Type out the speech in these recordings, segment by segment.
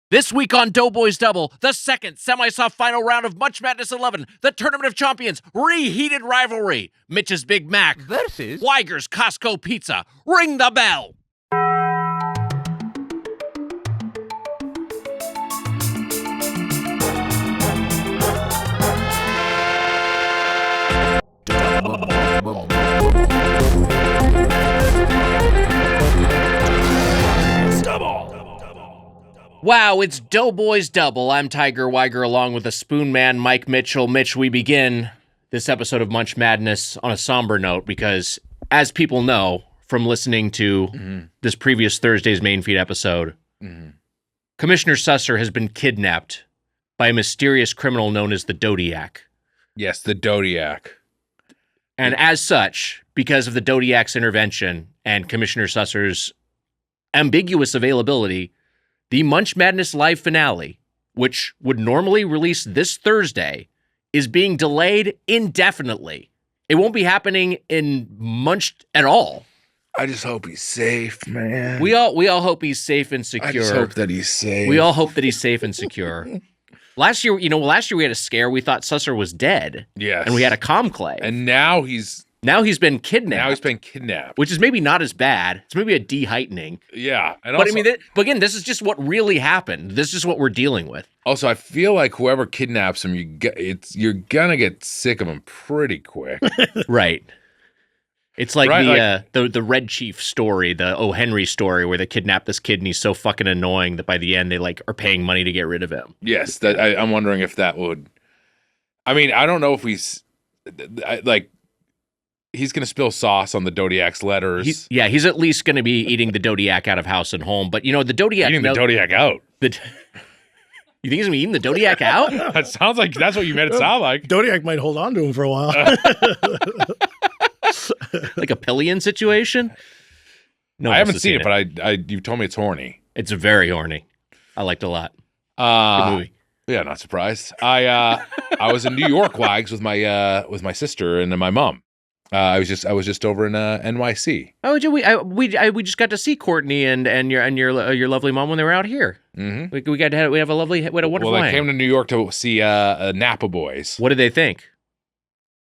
This week on Doughboys Double, the second semi-soft final round of Munch Madness XI, the Tournament of Champions, Reheated Rivalry, Mitch's Big Mac versus Weiger's Costco Pizza. Ring the bell! Wow, it's Doughboys Double. I'm Tiger Weiger along with the Spoon Man, Mike Mitchell. Mitch, we begin this episode of Munch Madness on a somber note because, as people know from listening to this previous Thursday's main feed episode, Commissioner Susser has been kidnapped by a mysterious criminal known as the Dodiac. Yes, the Dodiac. And as such, because of the Dodiac's intervention and Commissioner Susser's ambiguous availability, the Munch Madness live finale, which would normally release this Thursday, is being delayed indefinitely. It won't be happening in Munch at all. I just hope he's safe, man. We all hope he's safe and secure. I just hope that he's safe. We all hope that he's safe and secure. Last year we had a scare. We thought Susser was dead. Yes. And we had a conclave. And now he's been kidnapped. Which is maybe not as bad. It's maybe a de-heightening. Yeah. And but also, but again, this is just what really happened. This is what we're dealing with. Also, I feel like whoever kidnaps him, you're gonna get sick of him pretty quick. Right. It's like the Red Chief story, the O. Henry story, where they kidnap this kid and he's so fucking annoying that by the end they are paying money to get rid of him. Yes, I'm wondering if that would. I mean, I don't know if he's going to spill sauce on the Dodiac's letters. He's at least going to be eating the Dodiac out of house and home. But, the Dodiac... Eating the Dodiac out? You think he's going to be eating the Dodiac out? That sounds like that's what you made it sound like. Dodiac might hold on to him for a while. Like a pillion situation? No, I haven't seen it, but you told me it's horny. It's very horny. I liked it a lot. Good movie. Yeah, not surprised. I was in New York, Wags, with my sister and my mom. I was just over in NYC. Oh, we just got to see Courtney and your lovely mom when they were out here. Mm-hmm. We had a wonderful. Well, they came to New York to see Napa Boys. What did they think?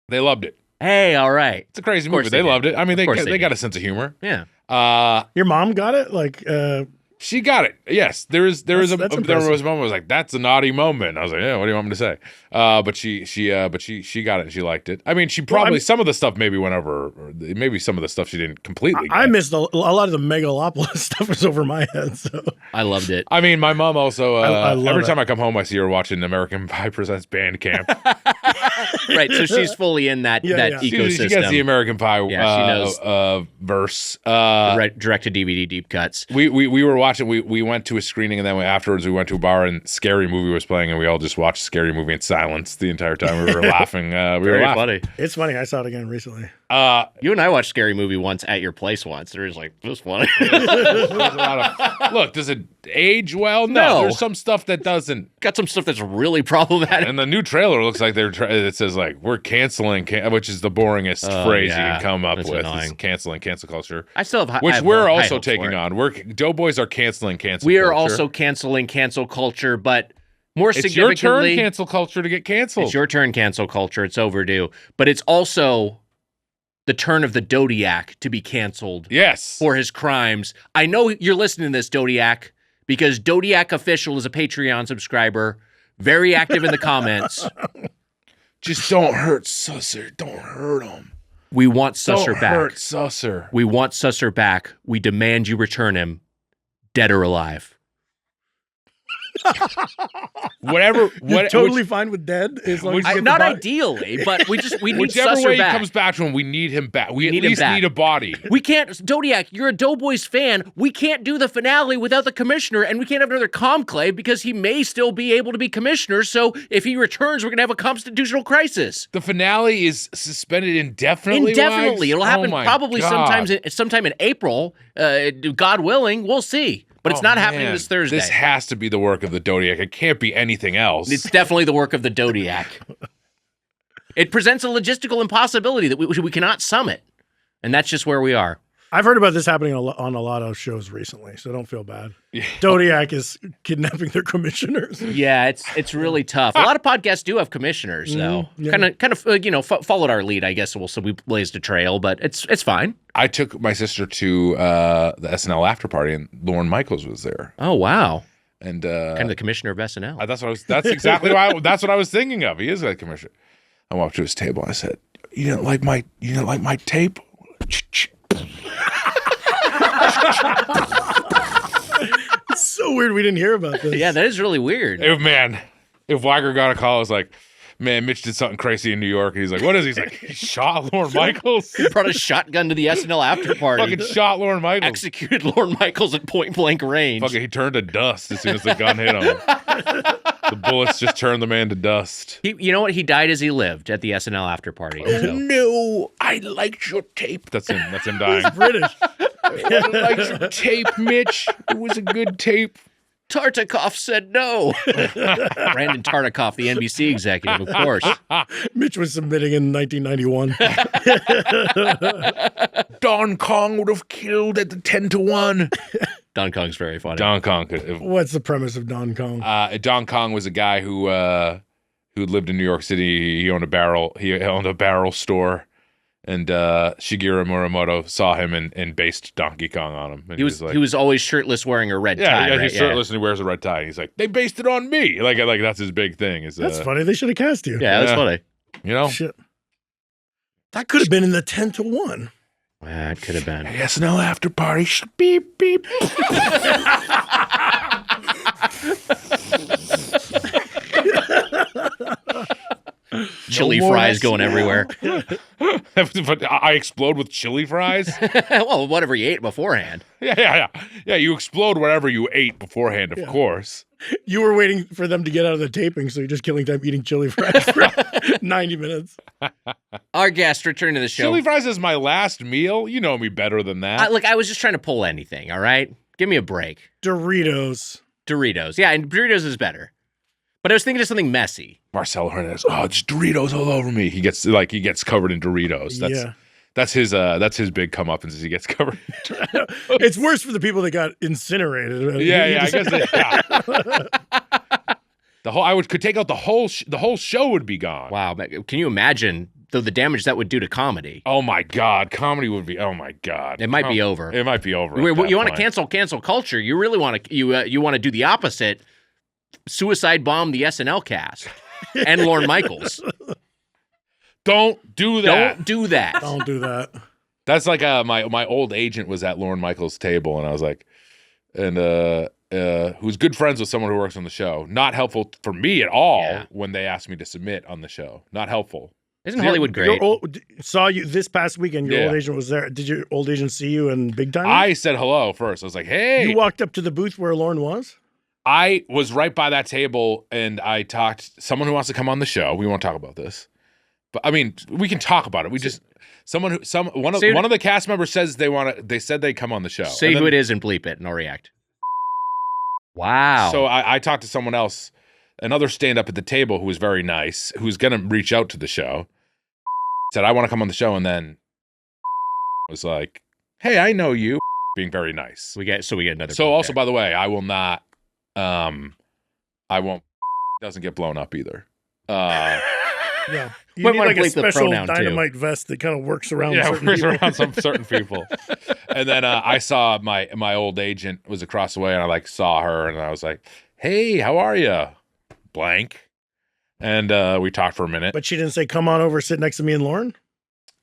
They loved it. Hey, all right. It's a crazy movie. They loved it. I mean, they got a sense of humor. Yeah. Your mom got it? She got it. Yes, there was a moment where I was like, "That's a naughty moment." I was like, "Yeah, what do you want me to say?" But she got it and she liked it. I mean, some of the stuff maybe went over. Or maybe some of the stuff she didn't completely. I missed a lot of the Megalopolis stuff was over my head. So I loved it. I mean, my mom also. Every time it. I come home, I see her watching American Pie Presents Band Camp. Right, so she's fully in that ecosystem. She gets the American Pie. She knows verse. Direct to DVD deep cuts. We were watching. We went to a screening and then afterwards we went to a bar and Scary Movie was playing and we all just watched Scary Movie in silence the entire time. We were laughing. Very funny. It's funny. I saw it again recently. You and I watched Scary Movie once at your place once. It was like, it was funny. Look, does it age well? No. There's some stuff that doesn't. Got some stuff that's really problematic. And the new trailer looks like it says like, we're canceling, which is the boringest phrase you can come up with. It's canceling, cancel culture. I still have which we're also taking on. Doughboys are canceling cancel culture. We are also canceling cancel culture, but more significantly. It's your turn, cancel culture, to get canceled. It's your turn, cancel culture. It's overdue. But it's also the turn of the Dodiac to be canceled. Yes. For his crimes. I know you're listening to this, Dodiac, because Dodiac Official is a Patreon subscriber, very active in the comments. Just don't hurt Susser. Don't hurt him. We want Susser back. Don't hurt Susser. We want Susser back. We demand you return him, dead or alive. You're totally fine with dead, as long as you get not the body. Ideally, but we need whichever Susser way back. he comes back to him, we need him back. We at least need a body. We can't, Dodiac, you're a Doughboys fan. We can't do the finale without the commissioner, and we can't have another conclave because he may still be able to be commissioner. So if he returns, we're gonna have a constitutional crisis. The finale is suspended indefinitely. Indefinitely, it'll happen probably sometime in April. God willing, we'll see. But it's not happening this Thursday. This has to be the work of the Dodiac. It can't be anything else. It's definitely the work of the Dodiac. It presents a logistical impossibility that we cannot summit. And that's just where we are. I've heard about this happening on a lot of shows recently, so don't feel bad. Yeah. Zodiac is kidnapping their commissioners. Yeah, it's really tough. A lot of podcasts do have commissioners, though. Yeah. Kind of, followed our lead, I guess. So we blazed a trail, but it's fine. I took my sister to the SNL after party, and Lorne Michaels was there. Oh wow! And kind of the commissioner of SNL. That's exactly why. That's what I was thinking of. He is a commissioner. I walked to his table. And I said, "You didn't like my tape." It's so weird we didn't hear about this. Yeah, that is really weird. If Weiger got a call, I was like, man, Mitch did something crazy in New York. And he's like, what is he? He's like, he shot Lorne Michaels. He brought a shotgun to the SNL after party. Fucking shot Lorne Michaels. Executed Lorne Michaels at point blank range. Fucking, he turned to dust as soon as the gun hit him. The bullets just turned the man to dust. You know what? He died as he lived at the SNL after party. So. No, I liked your tape. That's him. That's him dying. He's British. I liked your tape, Mitch. It was a good tape. Tartikoff said no. Brandon Tartikoff, the NBC executive, of course. Mitch was submitting in 1991. Don Kong would have killed at the 10-1. Don Kong's very funny. Don Kong. What's the premise of Don Kong? Don Kong was a guy who lived in New York City. He owned a barrel store. And Shigeru Muramoto saw him and based Donkey Kong on him. And he was always shirtless, wearing a red tie. Yeah, he's shirtless and he wears a red tie. And he's like, they based it on me. Like that's his big thing. That's funny. They should have cast you. Yeah, that's funny. You know, shit. That could have been in the 10-1. Yeah, it could have been. SNL after party. Beep beep. Chili fries going everywhere. I explode with chili fries? Well, whatever you ate beforehand. Yeah, you explode whatever you ate beforehand, of course. You were waiting for them to get out of the taping, so you're just killing time eating chili fries for 90 minutes. Our guest returned to the show. Chili fries is my last meal. You know me better than that. Look, I was just trying to pull anything, all right? Give me a break. Doritos. Yeah, and Doritos is better. But I was thinking of something messy. Marcelo Hernandez. Oh, it's Doritos all over me. He gets covered in Doritos. That's his big comeuppance as he gets covered. It's worse for the people that got incinerated. I guess. I could take out the whole show would be gone. Wow, can you imagine the damage that would do to comedy? Oh my God, comedy would be. Oh my God, it might be over. It might be over. You want to cancel culture? You really want to you want to do the opposite. Suicide bomb the SNL cast and Lorne Michaels. Don't do that. Don't do that. Don't do that. That's like my old agent was at Lorne Michaels' table, and I was like, who's good friends with someone who works on the show. Not helpful for me at all when they asked me to submit on the show. Not helpful. Isn't Hollywood great? Saw you this past weekend. Your old agent was there. Did your old agent see you in Big Time? I said hello first. I was like, hey. You walked up to the booth where Lorne was? I was right by that table, and I talked someone who wants to come on the show. We won't talk about this, but I mean, we can talk about it. One of the cast members says they said they come on the show. Say who it is and bleep it, and I'll react. Wow. So I talked to someone else, another stand-up at the table who was very nice, who's gonna reach out to the show. Said I want to come on the show, and then was like, "Hey, I know you." Being very nice. We get another. So also, by the way, I will not. I won't. Doesn't get blown up either. Yeah, you need like a special dynamite vest that kind of works around. Some certain people. And then I saw my old agent was across the way, and I saw her, and I was like, "Hey, how are you?" Blank. And we talked for a minute. But she didn't say, "Come on over, sit next to me and Lorne."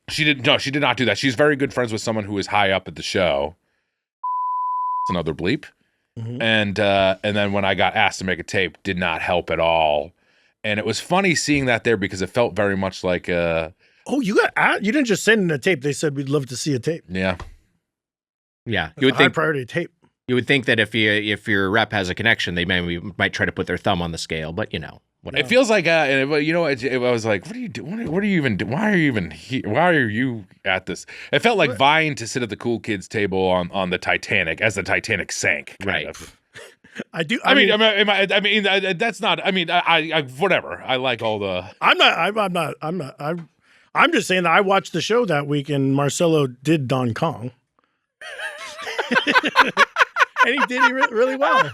She didn't. No, she did not do that. She's very good friends with someone who is high up at the show. It's another bleep. Mm-hmm. And then when I got asked to make a tape, did not help at all. And it was funny seeing that there because it felt very much like oh, you didn't just send in a tape. They said we'd love to see a tape. Yeah. Yeah. You would think priority tape. You would think that if your rep has a connection, they might try to put their thumb on the scale, but whatever. It feels like I was like, what are you doing? What are you even doing? Why are you even here? Why are you at this? It felt like vying to sit at the cool kids table on the Titanic as the Titanic sank. Kind of. I do. I mean, that's not. I mean, I whatever. I like all the. I'm not. I'm just saying that I watched the show that week, and Marcelo did Don Kong. And he did really well.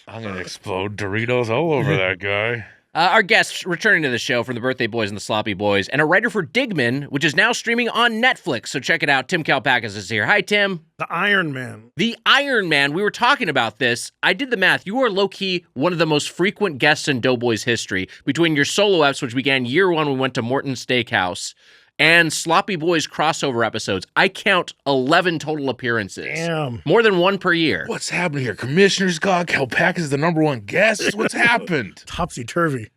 I'm going to explode Doritos all over that guy. Our guests returning to the show from the Birthday Boys and the Sloppy Boys, and a writer for Digman, which is now streaming on Netflix. So check it out. Tim Kalpakis is here. Hi, Tim. The Iron Man. The Iron Man. We were talking about this. I did the math. You are low-key one of the most frequent guests in Doughboys history. Between your solo eps, which began year one, we went to Morton's Steakhouse, and Sloppy Boys crossover episodes. I count 11 total appearances. Damn. More than one per year. What's happening here? Commissioner's God, Kalpakis is the #1 guest. What's happened? Topsy-turvy.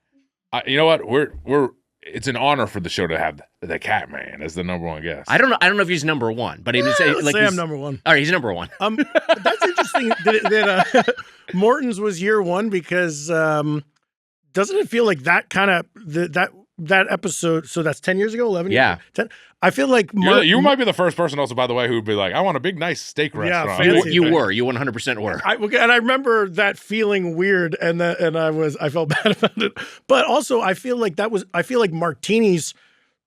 You know what? It's an honor for the show to have the Cat Man as the #1 guest. I don't know if he's #1, but Let's say I'm #1. All right, he's #1. That's interesting that Morton's was year one because doesn't it feel like that kind of that episode? So that's 10 years ago, 11 years ago? 10. I feel like you might be the first person also, by the way, who would be like, I want a big, nice steak restaurant. fancy You 100% were. And I remember that feeling weird, and I felt bad about it. But also, I feel like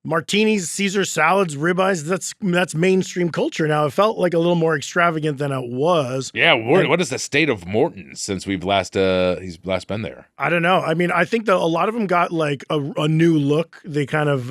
martinis, Caesar salads, ribeyes, that's mainstream culture now. It felt like a little more extravagant than it was. Yeah, what is the state of Morton's since he's last been there? I don't know. I mean, I think that a lot of them got like a new look. They kind of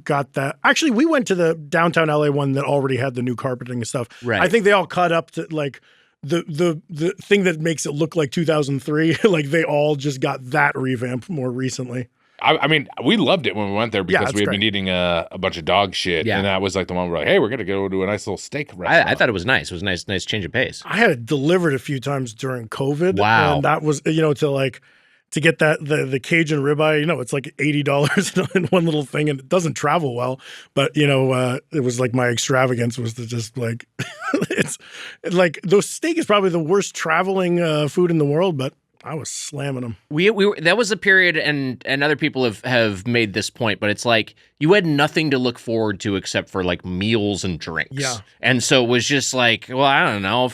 got that. Actually, we went to the downtown LA one that already had the new carpeting and stuff. Right. I think they all cut up to like the thing that makes it look like 2003. Like they all just got that revamp more recently. I mean, we loved it when we went there because we had great. been eating a bunch of dog shit. Yeah. And that was like the one where we're like, hey, we're going to go to a nice little steak restaurant. I thought it was nice. It was a nice change of pace. I had it delivered a few times during COVID. Wow. And that was, to get that the Cajun ribeye, it's like $80 in one little thing, and it doesn't travel well. But it was like my extravagance was to just like it's like those steak is probably the worst traveling food in the world, but I was slamming them. We that was a period, and other people have made this point, but it's like you had nothing to look forward to except for like meals and drinks. Yeah. And so it was just like, well, I don't know,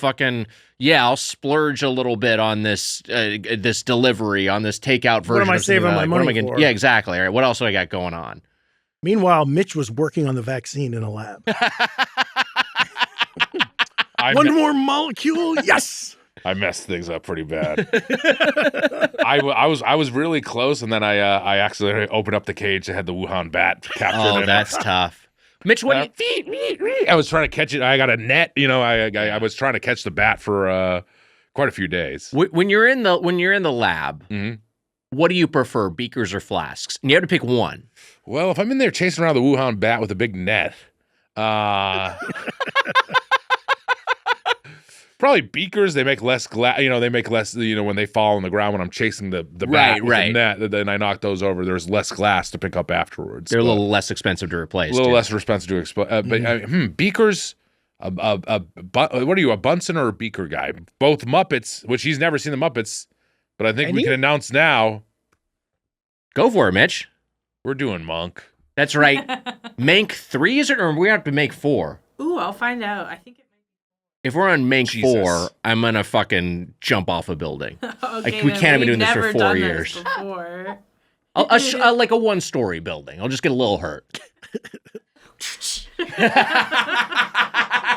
I'll splurge a little bit on this this delivery, on this takeout version. What am I of saving something my money gonna, for? Yeah, exactly. All right, what else do I got going on? Meanwhile, Mitch was working on the vaccine in a lab. One more molecule, yes. I messed things up pretty bad. I was really close, and then I accidentally opened up the cage that had the Wuhan bat captured in it. Oh, that's tough. Mitch, what? I was trying to catch it. I got a net. I was trying to catch the bat for quite a few days. When you're in the lab, Mm-hmm. what do you prefer, beakers or flasks? And you have to pick one. Well, if I'm in there chasing around the Wuhan bat with a big net, probably beakers. They make less glass. They make less. When they fall on the ground when I'm chasing the bat with the net, then I knock those over. There's less glass to pick up afterwards. They're a little less expensive to replace. A little less expensive to explain. But beakers. What are you, a Bunsen or a beaker guy? Both Muppets, which he's never seen the Muppets, but I think we can announce now. Go for it, Mitch. We're doing Monk. That's right. Mank 3 is it, or we have to make 4? Ooh, I'll find out. I think it might be. If we're on Mank Jesus. 4, I'm gonna fucking jump off a building. Okay, we can't have been doing this for never 4 done years. This before. Like a 1-story building. I'll just get a little hurt.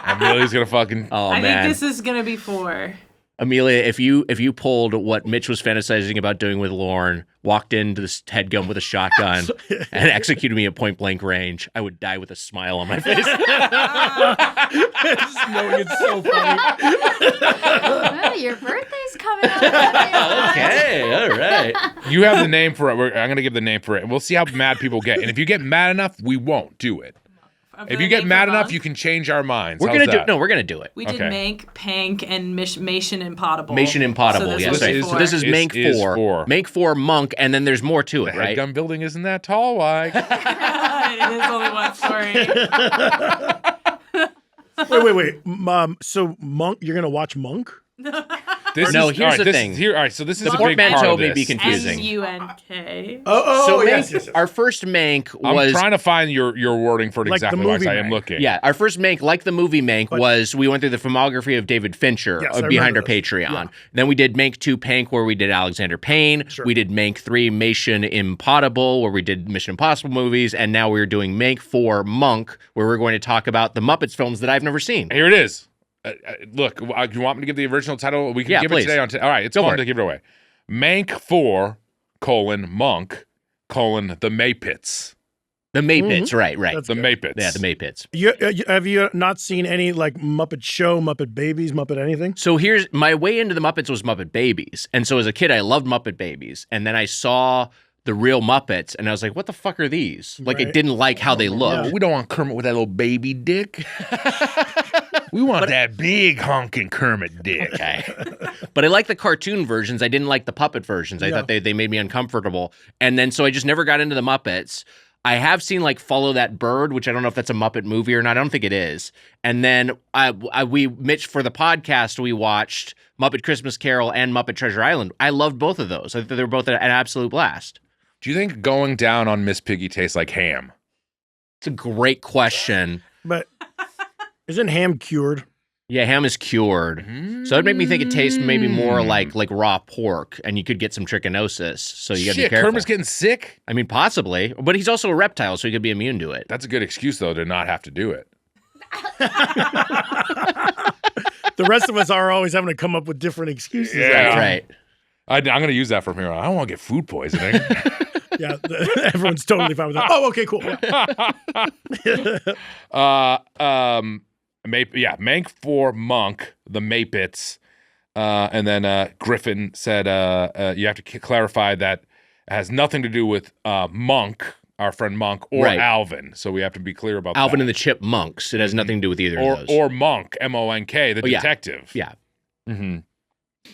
Amelia's gonna fucking. Oh I man, think this is gonna be 4. Amelia, if you pulled what Mitch was fantasizing about doing with Lorne, walked into this headgun with a shotgun, and executed me at point blank range, I would die with a smile on my face. Just knowing it's so funny. Oh, your birthday's coming up. Okay, all right. You have the name for it. I'm gonna give the name for it, and we'll see how mad people get. And if you get mad enough, we won't do it. If you get mad enough, you can change our minds. We're gonna do it. We did Mank, Pank, and Mission Impossible. Mission Impossible, So yes. this So this is Mank 4. Mank 4, Monk, and then there's more to it, The right? headgun building isn't that tall, why? It is only one story. Wait. So Monk, you're gonna watch Monk? This No, is, here's all right, the thing. All right, so this is The a big part portmanteau of may this. be confusing. S-U-N-K. So yes. our first Mank I'm was trying to find your wording for it Like the exactly like movie I am Mank. looking. yeah, our first Mank, like the movie Mank, was we went through the filmography of David Fincher Yes, I behind our remember this. Patreon. Yeah. Then we did Mank 2 Pank, where we did Alexander Payne. Sure. We did Mank 3 Mission Impossible, where we did Mission Impossible movies. And now we're doing Mank 4 Monk, where we're going to talk about the Muppets films that I've never seen. Here it is. Look, do you want me to give the original title? We can give please. it today. All right, it's Go fun for to it. give it away. Mank 4, Monk, the Maypits. The Maypits, right. That's The good. Maypits. Yeah, the Maypits. Have you not seen any like Muppet Show, Muppet Babies, Muppet anything? So here's my way into the Muppets was Muppet Babies. And so as a kid, I loved Muppet Babies. And then I saw the real Muppets and I was like, what the fuck are these? Like, I Right. didn't like how they looked. Yeah. We don't want Kermit with that little baby dick. We want that big honking Kermit dick. Okay. But I like the cartoon versions. I didn't like the puppet versions. I thought they made me uncomfortable. And then so I just never got into the Muppets. I have seen like Follow That Bird, which I don't know if that's a Muppet movie or not. I don't think it is. And then Mitch, for the podcast, we watched Muppet Christmas Carol and Muppet Treasure Island. I loved both of those. I thought they were both an absolute blast. Do you think going down on Miss Piggy tastes like ham? It's a great question. But isn't ham cured? Yeah, ham is cured. So it'd make me think it tastes maybe more like raw pork, and you could get some trichinosis. So you got to be Shit, careful. Kermit's getting sick? I mean, possibly. But he's also a reptile, so he could be immune to it. That's a good excuse, though, to not have to do it. The rest of us are always having to come up with different excuses. Yeah. Right. I'm going to use that from here on. I don't want to get food poisoning. Yeah, everyone's totally fine with that. Oh, okay, cool. Yeah. Mank 4 Monk, the Maypits. And then Griffin said you have to clarify that it has nothing to do with Monk, our friend Monk, or Right. Alvin. So we have to be clear about Alvin that. and the Chipmunks. It has nothing to do with either of those. Or Monk, M-O-N-K, the yeah. detective. Yeah. Mm-hmm.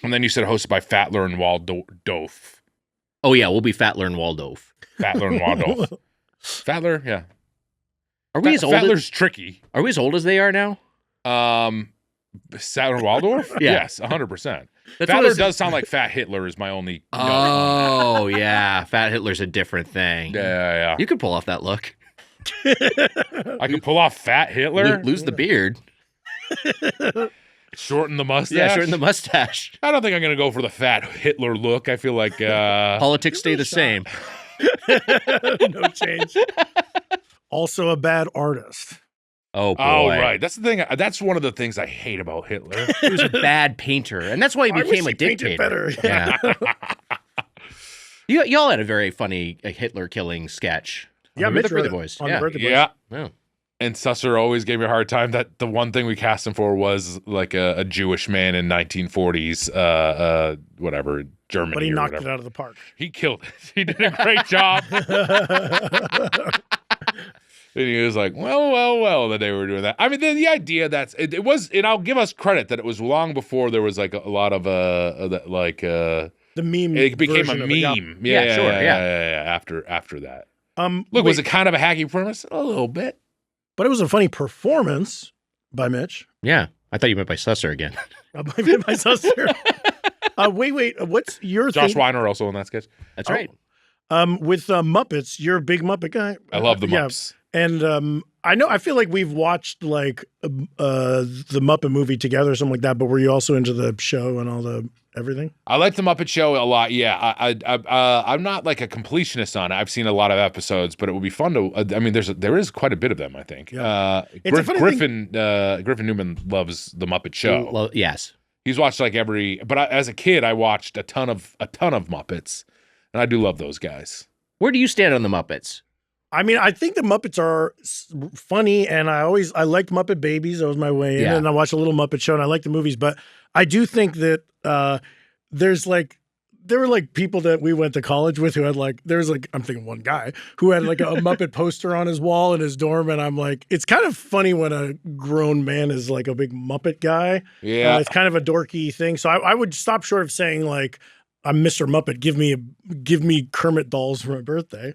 And then you said hosted by Fatler and Waldorf. Oh, yeah, we'll be Fatler and Waldorf. Fatler and Waldorf. Fatler, yeah. Are we as old Fatler's tricky. Are we as old as they are now? Sattler and Waldorf? Yeah. Yes, 100%. That's Fatler what does sound like Fat Hitler is my only note. Oh, yeah. Fat Hitler's a different thing. Yeah. You could pull off that look. I can pull off Fat Hitler? Lose the beard. Shorten the mustache? Yeah, shorten the mustache. I don't think I'm going to go for the Fat Hitler look. I feel like... Politics stay the same. No change. Also a bad artist. Oh, boy. Oh, right. That's the thing. That's one of the things I hate about Hitler. He was a bad painter, and that's why he I became wish a he painted dictator. better. Yeah. Y'all had a very funny Hitler killing sketch. Yeah, Remember Mitch the wrote Birthday it Boys. on Yeah. the Birthday Boys. Yeah. Yeah. And Susser always gave me a hard time that the one thing we cast him for was like a Jewish man in 1940s, whatever, Germany. But he or knocked whatever. it out of the park. He killed it. He did a great job. And he was like, well, that they were doing that. I mean, the idea it was, and I'll give us credit that it was long before there was like a lot of The meme. it became a version of it, yeah. meme. Yeah, sure, yeah. After that. wait, Look, was it kind of a hacky premise? A little bit. But it was a funny performance by Mitch. Yeah. I thought you meant by Susser again. By Susser. Wait. What's your Josh thing? Weiner also in that sketch. That's right. With Muppets, you're a big Muppet guy. I love the Yeah. Muppets. And I feel like we've watched like the Muppet movie together or something like that, but were you also into the show and all the everything? I like the Muppet Show a lot. Yeah, I'm not like a completionist on it. I've seen a lot of episodes, but it would be fun to. I mean, there is quite a bit of them. I think. Yeah. It's a funny thing. Griffin Newman loves the Muppet Show. Well, yes. He's watched like every. But as a kid, I watched a ton of Muppets, and I do love those guys. Where do you stand on the Muppets? I mean, I think the Muppets are funny, and I liked Muppet Babies. That was my way in, Yeah. and I watched a little Muppet Show, and I like the movies. But I do think that there were like people that we went to college with who had I'm thinking one guy who had like a Muppet poster on his wall in his dorm, and I'm like, it's kind of funny when a grown man is like a big Muppet guy. Yeah. It's kind of a dorky thing. So I would stop short of saying like, I'm Mr. Muppet. Give me Kermit dolls for my birthday.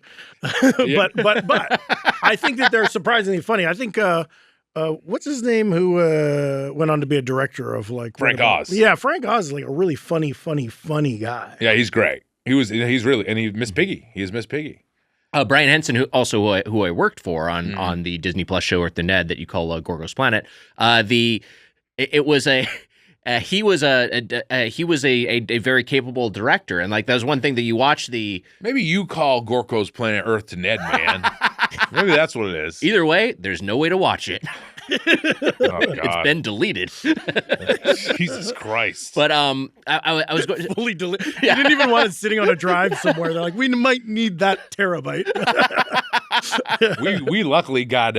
Yeah. But I think that they're surprisingly funny. I think what's his name who went on to be a director of like Frank Oz. Yeah, Frank Oz is like a really funny guy. Yeah, he's great. He's really, and he Miss Piggy. He is Miss Piggy. Brian Henson, who I worked for on the Disney Plus show Earth and Ned that you call Gorgo's Planet. He was a very capable director, and like that was one thing that you watch the. Maybe you call Gorgo's Planet Earth to Ned, man. Maybe that's what it is. Either way, there's no way to watch it. Oh, God. It's been deleted. Jesus Christ. But I was going Fully deleted. You didn't even want it sitting on a drive somewhere. They're like, we might need that terabyte. we luckily got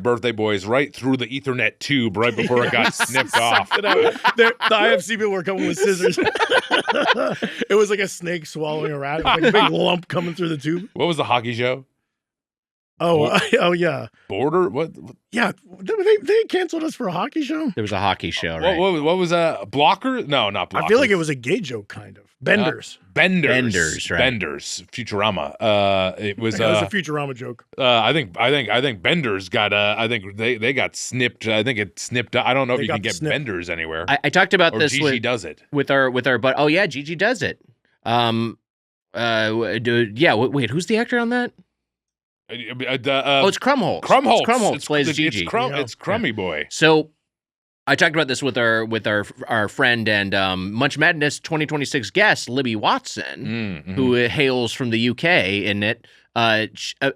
Birthday Boys right through the Ethernet tube right before it got snipped off. The IFC people were coming with scissors. It was like a snake swallowing a rat. It was like a big lump coming through the tube. What was the hockey show? Oh yeah. Border? What? Yeah, they canceled us for a hockey show. There was a hockey show, right? What was Blocker? No, not Blocker. I feel like it was a gay joke, kind of. Benders. Benders, right. Benders. Futurama. It was. It was a Futurama joke. I think Benders got. I think they got snipped. I think it snipped. I don't know if you can get Benders anywhere. I talked about or this Gigi does it with our but oh yeah, Gigi does it. Wait, who's the actor on that? It's Krumholtz. Krumholtz plays Gigi. It's Crummy Boy. So I talked about this with our friend and Munch Madness 2026 guest Libby Watson, who hails from the UK. In it,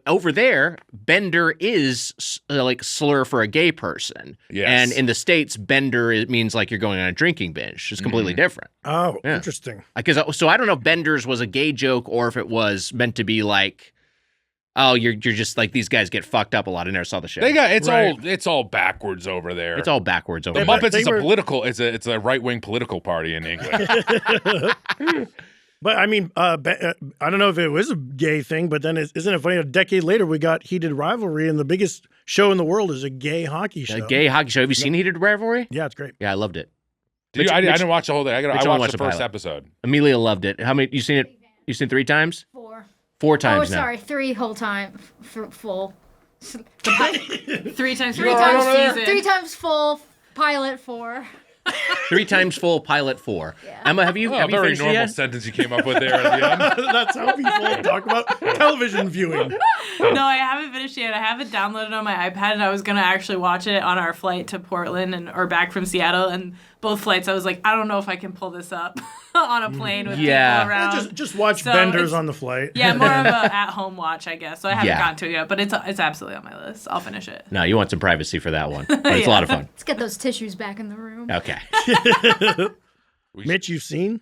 over there, Bender is like slur for a gay person. Yes. And in the States, Bender means like you're going on a drinking binge. It's completely different. Oh, interesting. So I don't know if Bender's was a gay joke or if it was meant to be like. Oh, you're just like these guys get fucked up a lot. I never saw the show. It's all backwards over there. It's all backwards over there. there. Muppets it's a right wing political party in England. But I mean, I don't know if it was a gay thing, but then isn't it funny? A decade later, we got Heated Rivalry, and the biggest show in the world is a gay hockey show. A gay hockey show. Have you seen Heated Rivalry? Yeah, it's great. Yeah, I loved it. I didn't watch the whole thing. I watched the first episode. Amelia loved it. How many? You seen it? You seen it 3 times? 4. 4 times now. 3 whole time full. 3 times 3 times full. Pilot 4. 3 times full. Pilot 4. Yeah. Emma, have you very finished normal yet? sentence you came up with there at the end. That's how people talk about television viewing. No, I haven't finished yet. I have it downloaded on my iPad, and I was gonna actually watch it on our flight to Portland or back from Seattle. And both flights, I was like, I don't know if I can pull this up on a plane with people around. Just watch Benders on the flight. Yeah, more of a at-home watch, I guess. So I haven't gotten to it yet, but it's absolutely on my list. I'll finish it. No, you want some privacy for that one. But it's a lot of fun. Let's get those tissues back in the room. Okay. Mitch, you've seen?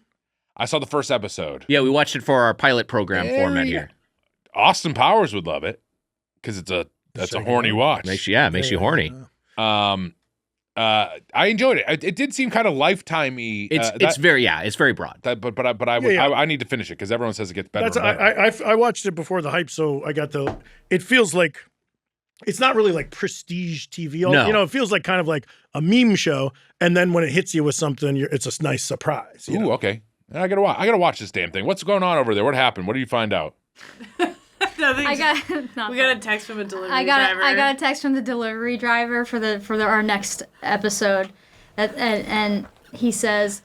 I saw the first episode. Yeah, we watched it for our pilot program format here. Austin Powers would love it because that's a horny watch. Makes you horny. I enjoyed it. It did seem kind of lifetimey. It's very broad. I need to finish it because everyone says it gets better. I watched it before the hype, so I got the. It feels like it's not really like prestige TV. No. You know, it feels like kind of like a meme show, and then when it hits you with something, it's a nice surprise. Ooh, know? Okay. I gotta watch this damn thing. What's going on over there? What happened? What did you find out? We got a text from a delivery driver. I got a text from the delivery driver for our next episode, and he says,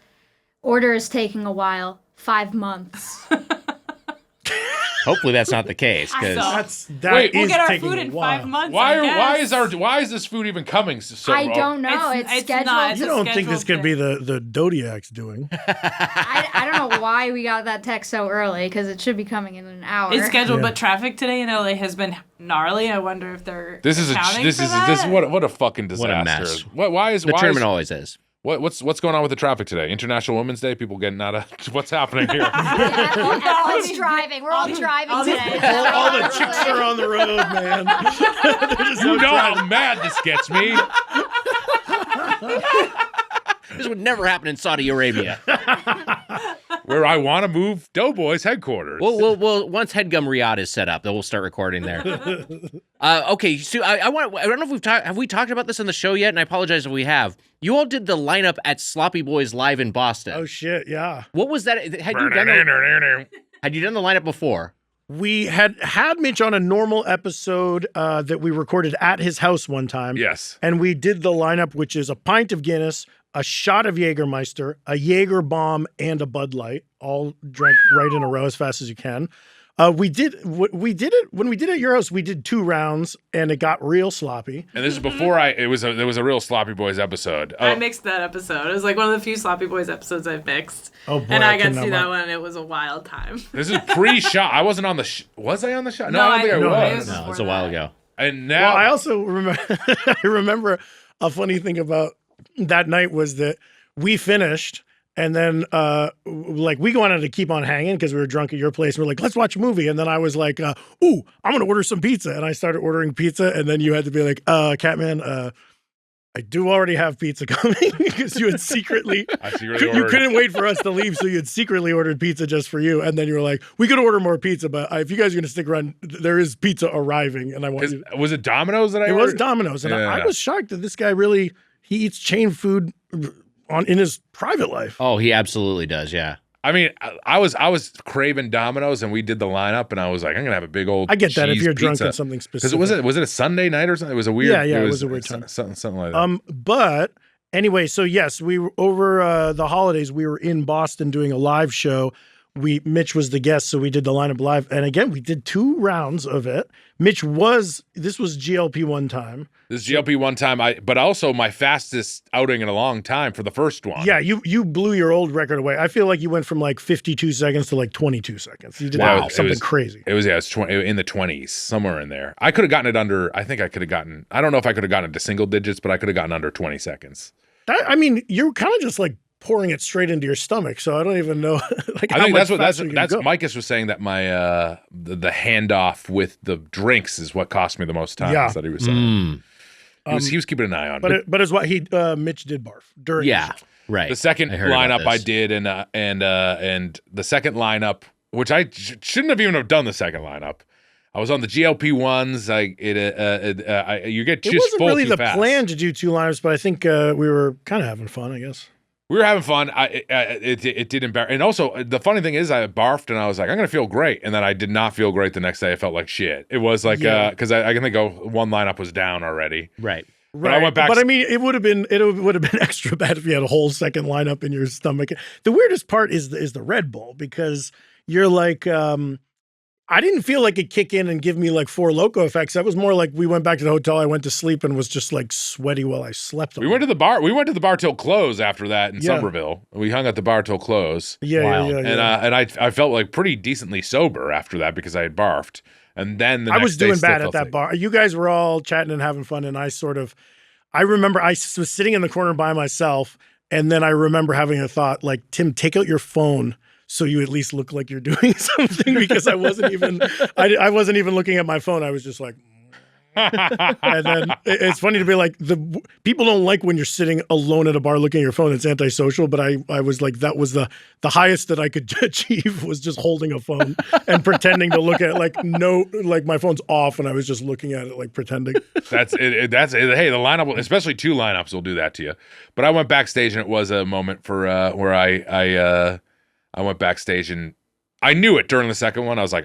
"Order is taking a while. 5 months." Hopefully that's not the case because we'll get our food in 5 months. Why is this food even coming? I don't know. It's scheduled. You don't think this could be the Zodiac's doing? I don't know why we got that text so early because it should be coming in an hour. It's scheduled, but traffic today in LA has been gnarly. I wonder if they're what a fucking disaster. What a mess. Why is the term always is. What's going on with the traffic today? International Women's Day. People getting out of what's happening here? Everyone's driving. We're all driving today. All the chicks are on the road, man. You know how mad this gets me. This would never happen in Saudi Arabia. Where I want to move Doughboys headquarters. Well, once Headgum Riyadh is set up, then we'll start recording there. Okay, so I don't know if have we talked about this on the show yet, and I apologize if we have. You all did the lineup at Sloppy Boys Live in Boston. Oh shit, yeah. What was that? Had you done the lineup before? We had Mitch on a normal episode that we recorded at his house one time. Yes. And we did the lineup, which is a pint of Guinness, a shot of Jägermeister, a Jaeger bomb, and a Bud Light, all drank right in a row as fast as you can. We did it when we did it at your house. We did 2 rounds, and it got real sloppy. And this is before there was a real Sloppy Boys episode. I mixed that episode. It was like one of the few Sloppy Boys episodes I've mixed. Oh boy, and I got to see that one, and it was a wild time. This is pre-shot. I wasn't on the. Was I on the shot? No, I don't think I was. No, it's a while ago. And now I also remember. I remember a funny thing about that night was that we finished. And then, we wanted to keep on hanging because we were drunk at your place. We're like, let's watch a movie. And then I was like, ooh, I'm going to order some pizza. And I started ordering pizza. And then you had to be like, Catman, I do already have pizza coming because you had secretly you couldn't wait for us to leave. So you had secretly ordered pizza just for you. And then you were like, we could order more pizza. But if you guys are going to stick around, there is pizza arriving. And I want you was it Domino's that I ordered? It was Domino's. And I was shocked that this guy he eats chain food in his private life. Oh, he absolutely does. Yeah. I mean, I was craving Domino's, and we did the lineup, and I was like, I'm gonna have a big old. I get that if you're pizza. drunk on something specific. Because was it a Sunday night or something? It was a weird. Yeah, it was a weird time. Something like that. But anyway, so yes, we were over the holidays. We were in Boston doing a live show. Mitch was the guest, so we did the lineup live, and again, we did 2 rounds of it. This was GLP one time. This is GLP one time, but also my fastest outing in a long time for the first one. Yeah, you blew your old record away. I feel like you went from like 52 seconds to like 22 seconds. You did something crazy. It was 20, in the 20s, somewhere in there. I could have gotten it under. I think I could have gotten. I don't know if I could have gotten it to single digits, but I could have gotten under 20 seconds. You're kind of just like pouring it straight into your stomach, so I don't even know. I think that's Micus was saying that my the handoff with the drinks is what cost me the most time. That's what he was saying. He was keeping an eye on. But it's what Mitch did barf during. Yeah, right. The second lineup I did, and the second lineup, which I shouldn't have even have done the second lineup. I was on the GLP ones. You get just it wasn't full really too the fast. plan to do 2 lineups, but I think we were kind of having fun, I guess. We were having fun. It did embarrass. And also, the funny thing is, I barfed and I was like, I'm going to feel great. And then I did not feel great the next day. I felt like shit. It was like, because I can think one lineup was down already. Right. But I went back. But I mean, it would have been extra bad if you had a whole second lineup in your stomach. The weirdest part is the Red Bull, because you're like, I didn't feel like it kick in and give me like 4 Loko effects. That was more like we went back to the hotel. I went to sleep and was just like sweaty while I slept. We went to the bar. We went to the bar till close after that in Somerville. We hung at the bar till close. Yeah. And I felt like pretty decently sober after that because I had barfed. And then I was doing bad at that bar. You guys were all chatting and having fun, and I remember I was sitting in the corner by myself, and then I remember having a thought like, Tim, take out your phone so you at least look like you're doing something, because I wasn't even looking at my phone. I was just like, and then it's funny to be like, the people don't like when you're sitting alone at a bar looking at your phone. It's antisocial, but I was like, that was the highest that I could achieve, was just holding a phone and pretending to look at it, like my phone's off and I was just looking at it like pretending. That's it. Hey, the lineup, especially 2 lineups, will do that to you. But I went backstage and it was a moment for where I went backstage and I knew it during the second one. I was like,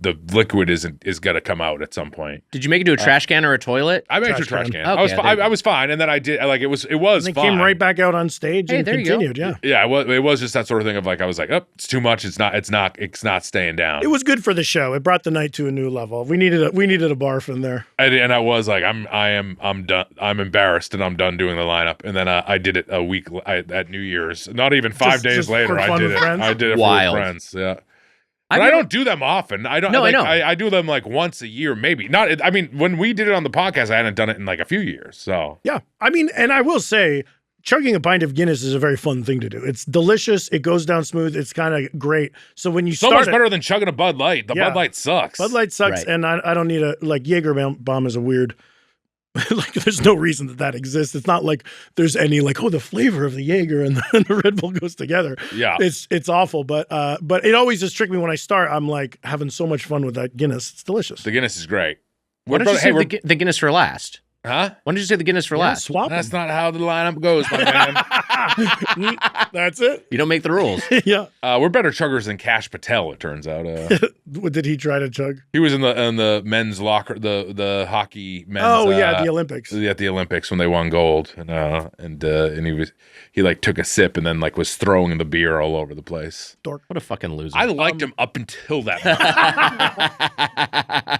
the liquid is going to come out at some point. Did you make it to a trash can or a toilet? I made it to a trash can. Okay, I was fine. And then I did, like, it was And fine. came right back out on stage and continued. Yeah. Yeah. It was just that sort of thing of like, I was like, oh, it's too much. It's not staying down. It was good for the show. It brought the night to a new level. We needed a barf in there. And I was like, I'm done. I'm embarrassed and I'm done doing the lineup. And then I did it a week at New Year's. Not even 5 days later. I did it. I did it for friends. Yeah. But I don't do them often. I don't. No, I know. I do them like once a year, maybe. Not. I mean, when we did it on the podcast, I hadn't done it in like a few years. So yeah, I mean, and I will say, chugging a pint of Guinness is a very fun thing to do. It's delicious. It goes down smooth. It's kind of great. So when you so much better than chugging a Bud Light. Bud Light sucks. Bud Light sucks, and I don't need Jaeger bomb is a weird. Like, there's no reason that exists. It's not like there's any like, oh, the flavor of the Jaeger and the Red Bull goes together. Yeah, it's awful, but it always just tricks me when I start. I'm like having so much fun with that Guinness. It's delicious. The Guinness is great. Why don't you save the Guinness for last? Huh? When did you say the Guinness for last? Swap. That's not how the lineup goes, my man. That's it. You don't make the rules. Yeah. We're better chuggers than Cash Patel, it turns out. What did he try to chug? He was in the men's locker, the hockey men's. Oh yeah, the Olympics. At the Olympics when they won gold, and he like took a sip and then like was throwing the beer all over the place. Dork. What a fucking loser. I liked him up until that moment.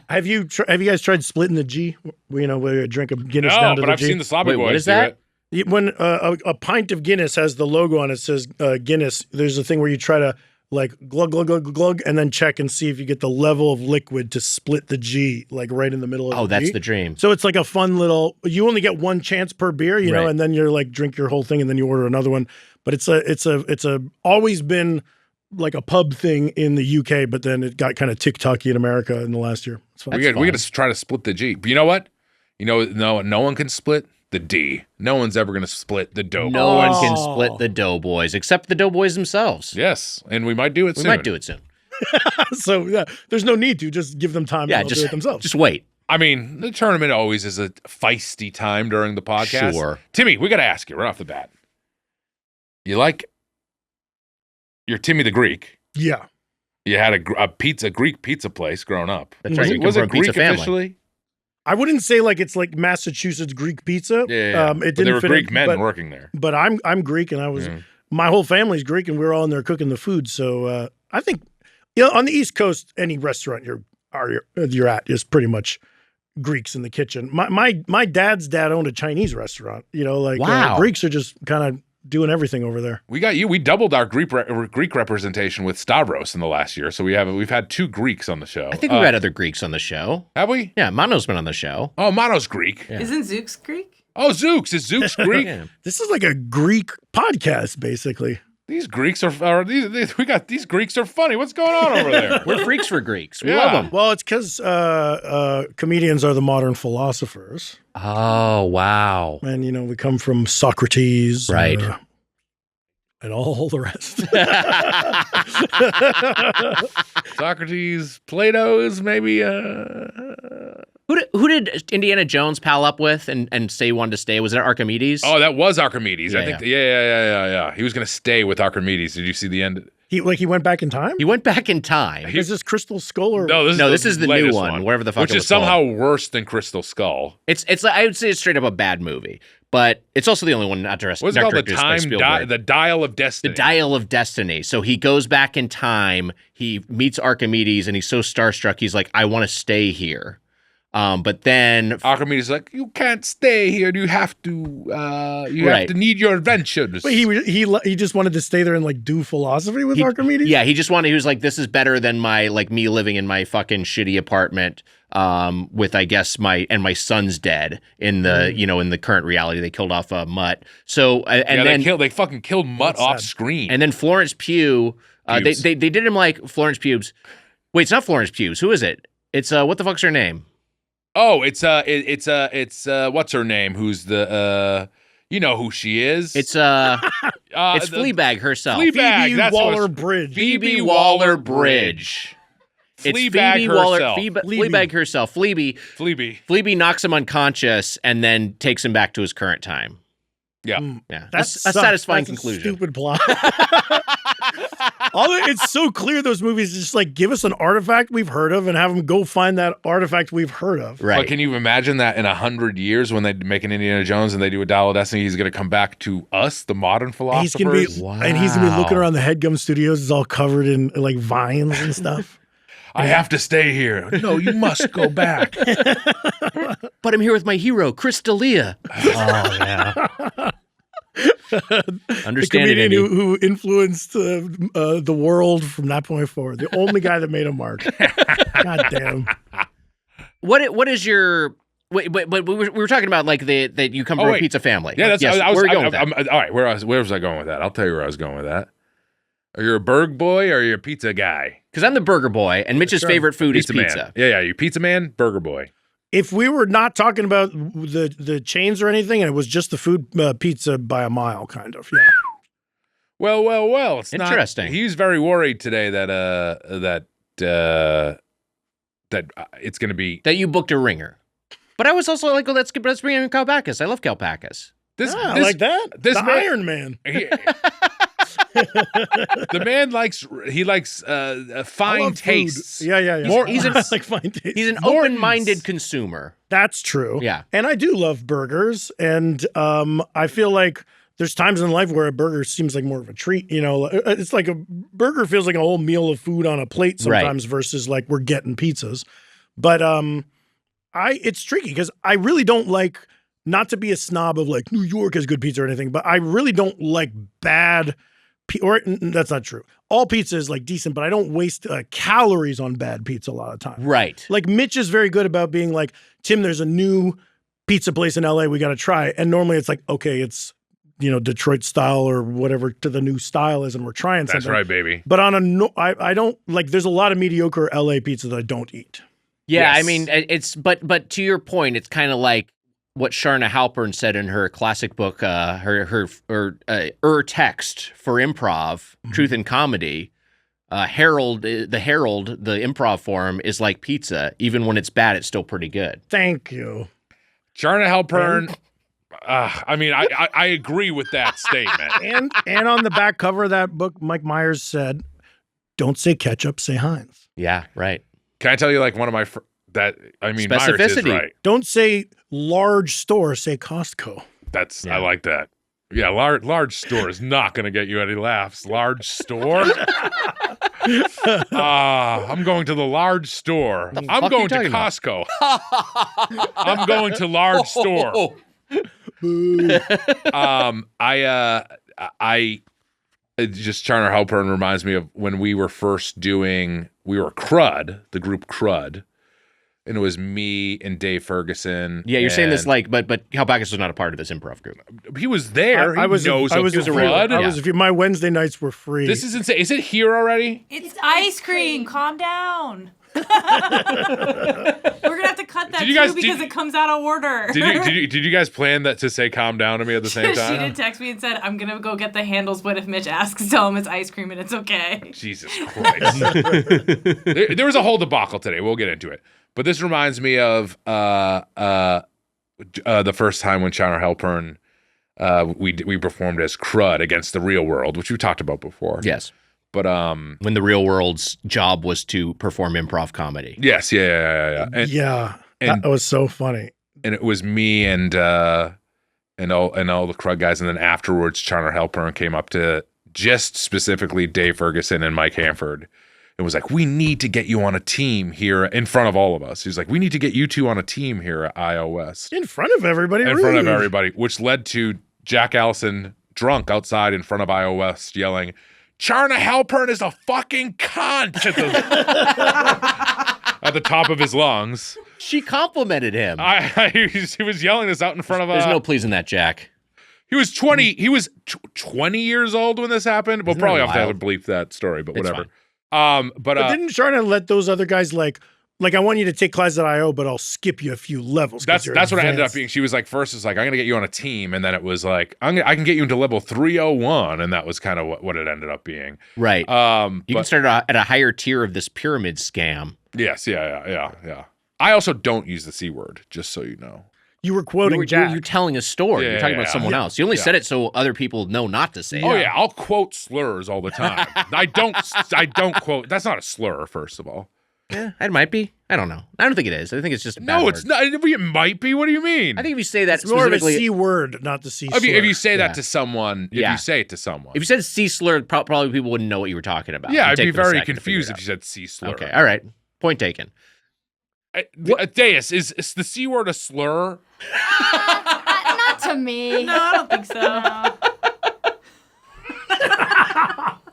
Have you guys tried splitting the G? Where you drink a Guinness down to but the I've G? seen the Sloppy Wait, Boys what is do that? it. When a pint of Guinness has the logo on it, says Guinness, there's a thing where you try to like glug, glug, glug, glug, and then check and see if you get the level of liquid to split the G, like right in the middle of the G. that's the dream. So it's like a fun little, you only get one chance per beer, you know, Right. and then you're like drink your whole thing and then you order another one. But it's a always been like a pub thing in the UK, but then it got kind of TikToky in America in the last year. It's fun. We got to try to split the G. But you know what? No one can split the D. No one's ever going to split the Doughboys. No one can split the Doughboys except the Doughboys themselves. Yes, and we might do it soon. We might do it soon. So yeah, there's no need to just give them time. Yeah, and they'll do it themselves. just wait. I mean, the tournament always is a feisty time during the podcast. Sure. Timmy, we got to ask you right off the bat. You're Timmy the Greek. Yeah. You had a Greek pizza place growing up. That's right. You come Was from it a pizza Greek family. officially? I wouldn't say like it's like Massachusetts Greek pizza. Yeah. It But didn't there were fit Greek in, men but, working there. But I'm Greek, and I was my whole family's Greek, and we were all in there cooking the food. So I think on the East Coast, any restaurant you're at is pretty much Greeks in the kitchen. My dad's dad owned a Chinese restaurant. Wow. Greeks are just kind of doing everything over there. We got you. We doubled our Greek representation with Stavros in the last year, so we've had 2 Greeks on the show. I think we've had other Greeks on the show. Have we? Yeah, Mano's been on the show. Oh, Mano's Greek. Yeah. Isn't Zooks Greek? Oh, Zooks. Is Zooks Greek? Yeah. This is like a Greek podcast, basically. These Greeks these Greeks are funny. What's going on over there? We're freaks for Greeks. We Yeah. love them. Well, it's because comedians are the modern philosophers. Oh, wow. And, we come from Socrates. Right. And all the rest. Socrates, Plato's, maybe. Who did Indiana Jones pal up with and say he wanted to stay? Was it Archimedes? Oh, that was Archimedes. Yeah, I think. Yeah. He was going to stay with Archimedes. Did you see the end? He went back in time? He went back in time. Is this Crystal Skull or No, this is the new latest one, whatever the fuck which it is was somehow called. worse than Crystal Skull. It's I would say it's straight up a bad movie, but it's also the only one not directed What's it called? by Spielberg. The Dial of Destiny. The Dial of Destiny. So he goes back in time, he meets Archimedes, and he's so starstruck, he's like, I want to stay here. But then Archimedes is like, you can't stay here. You have to. Have to need your adventures. But he just wanted to stay there and like do philosophy with Archimedes? Yeah, he was like, this is better than me living in my fucking shitty apartment with, I guess, my son's dead in the, in the current reality. They killed off Mutt. So, they fucking killed Mutt off screen. And then Florence Pugh, they did him like Florence Pugh's. Wait, it's not Florence Pugh's. Who is it? It's, what the fuck's her name? Oh, it's what's her name? Who's the you know who she is? It's Fleabag herself. Fleabag, Phoebe that's Waller-Bridge. Phoebe Waller-Bridge. It's Fleabag Phoebe herself. Fleabag herself. Fleabag knocks him unconscious and then takes him back to his current time. Yeah. Yeah. That's a satisfying that's conclusion. A stupid plot. It's so clear those movies just like give us an artifact we've heard of and have them go find that artifact we've heard of. Right. But can you imagine that in 100 years when they make an Indiana Jones and they do a Dial of Destiny, he's going to come back to us, the modern philosophers? And he's gonna be looking around the Headgum Studios. It's all covered in like vines and stuff. I have to stay here. No, you must go back. But I'm here with my hero, Chris D'Elia. Oh yeah. Understand the comedian it, who influenced the world from that point forward. The only guy that made a mark. God damn. What is your? Wait, but we were talking about like that you come from a pizza family. Yeah, that's. Yes, I was where are we going with that? all right, where was I going with that? I'll tell you where I was going with that. Are you a burg boy or are you a pizza guy? Because I'm the burger boy, and Mitch's favorite food is Man. pizza. Yeah, you pizza man, burger boy. If we were not talking about the chains or anything, and it was just the food, pizza by a mile, kind of. Yeah. Well. It's interesting. He's very worried today that it's going to be That you booked a ringer. But I was also like, let's bring in Kalpakis. I love Kalpakis. I like that. This the man, Iron Man. The man likes fine tastes. Yeah. He's like fine taste. He's an open-minded consumer. That's true. Yeah. And I do love burgers. And I feel like there's times in life where a burger seems like more of a treat. You know, it's like a burger feels like a whole meal of food on a plate sometimes versus like we're getting pizzas. But it's tricky because I really don't like, not to be a snob of like New York has good pizza or anything, but I really don't like bad or that's not true. All pizza is like decent, but I don't waste calories on bad pizza a lot of time. Right. Like Mitch is very good about being like, Tim, there's a new pizza place in LA we got to try. And normally it's like, okay, it's, you know, Detroit style or whatever to the new style is, and we're trying something. That's right, baby. But I don't like, there's a lot of mediocre LA pizza that I don't eat. Yeah, Yes. I mean, it's but to your point, it's kind of like what Sharna Halpern said in her classic book, her text for improv, Truth and Comedy. The Herald, the improv form is like pizza. Even when it's bad, it's still pretty good. Thank you. Sharna Halpern. I mean, I agree with that statement. And on the back cover of that book, Mike Myers said, "Don't say ketchup, say Heinz." Yeah, right. Can I tell you like one of my Myers is Specificity. right. Don't say large store, say Costco. I like that. Yeah, large store is not going to get you any laughs. Large store? I'm going to the large store. I'm going to Costco. I'm going to large store. Just Charner Halpern reminds me of when we were Crud, the group Crud. And it was me and Dave Ferguson. Yeah, you're saying this like, but Kalpakis was not a part of this improv group. He was there. I was Crud. My Wednesday nights were free. This is insane. Is it here already? It's ice cream. Calm down. We're gonna have to cut that because it comes out of order. Did you guys plan that to say calm down to me at the same time? She did text me and said, "I'm gonna go get the handles, but if Mitch asks, tell him it's ice cream and it's okay." Jesus Christ. There was a whole debacle today. We'll get into it. But this reminds me of the first time when Charner Halpern we performed as Crud against the Real World, which we talked about before. Yes. But when the Real World's job was to perform improv comedy. Yes, yeah. That was so funny. And it was me and all the Crud guys, and then afterwards Charner Halpern came up to just specifically Dave Ferguson and Mike Hanford. It was like, we need to get you on a team here in front of all of us. He's like, we need to get you two on a team here at IOS. In front of everybody. In front of everybody, which led to Jack Allison drunk outside in front of IOS yelling, Charna Halpern is a fucking cunt at the top of his lungs. She complimented him. He was yelling this out in front of There's no pleasing that, Jack. He was 20. He was 20 years old when this happened. We'll probably have to bleep that story, but whatever. But didn't Charna let those other guys like I want you to take classes at IO, but I'll skip you a few levels. That's what it ended up being. She was like, first it's like, I'm gonna get you on a team, and then it was like, I can get you into level 301, and that was kind of what it ended up being. Right. You can start at a higher tier of this pyramid scam. Yes. Yeah. I also don't use the C word, just so you know. You were quoting Jack. You're telling a story. You're talking about someone else. You only said it so other people know not to say it. Oh yeah, I'll quote slurs all the time. I don't quote. That's not a slur, first of all. Yeah, it might be. I don't know. I don't think it is. I think it's just a bad word. It's not. It might be. What do you mean? I think if you say that it's more of a C word, not the C slur. If you say that to someone, if you say it to someone. If you said C slur, probably people wouldn't know what you were talking about. Yeah, I'd be very confused if you said C slur. Okay, all right. Point taken. Deus, is the C word a slur? Not to me. No, I don't think so.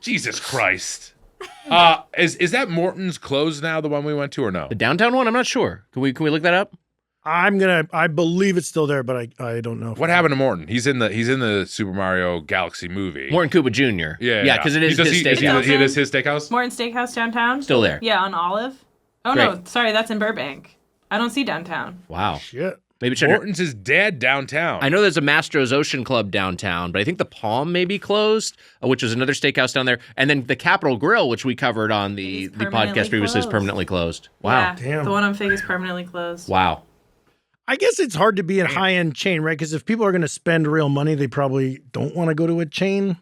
Jesus Christ. Is that Morton's closed now, the one we went to, or no? The downtown one? I'm not sure. Can we look that up? I believe it's still there, but I don't know. What happened to Morton? He's in the Super Mario Galaxy movie. Morton Koopa Jr. Yeah, because it is his steakhouse. It is his steakhouse? Morton Steakhouse downtown? Still there. Yeah, on Olive. Oh, Great. no, sorry, that's in Burbank. I don't see downtown. Wow. Shit. Maybe Morton's is dead downtown. I know there's a Mastro's Ocean Club downtown, but I think the Palm may be closed, which is another steakhouse down there. And then the Capitol Grill, which we covered on the podcast previously, is permanently closed. Wow. Yeah, the one on Fig is permanently closed. Wow. I guess it's hard to be a high-end chain, right? Because if people are going to spend real money, they probably don't want to go to a chain.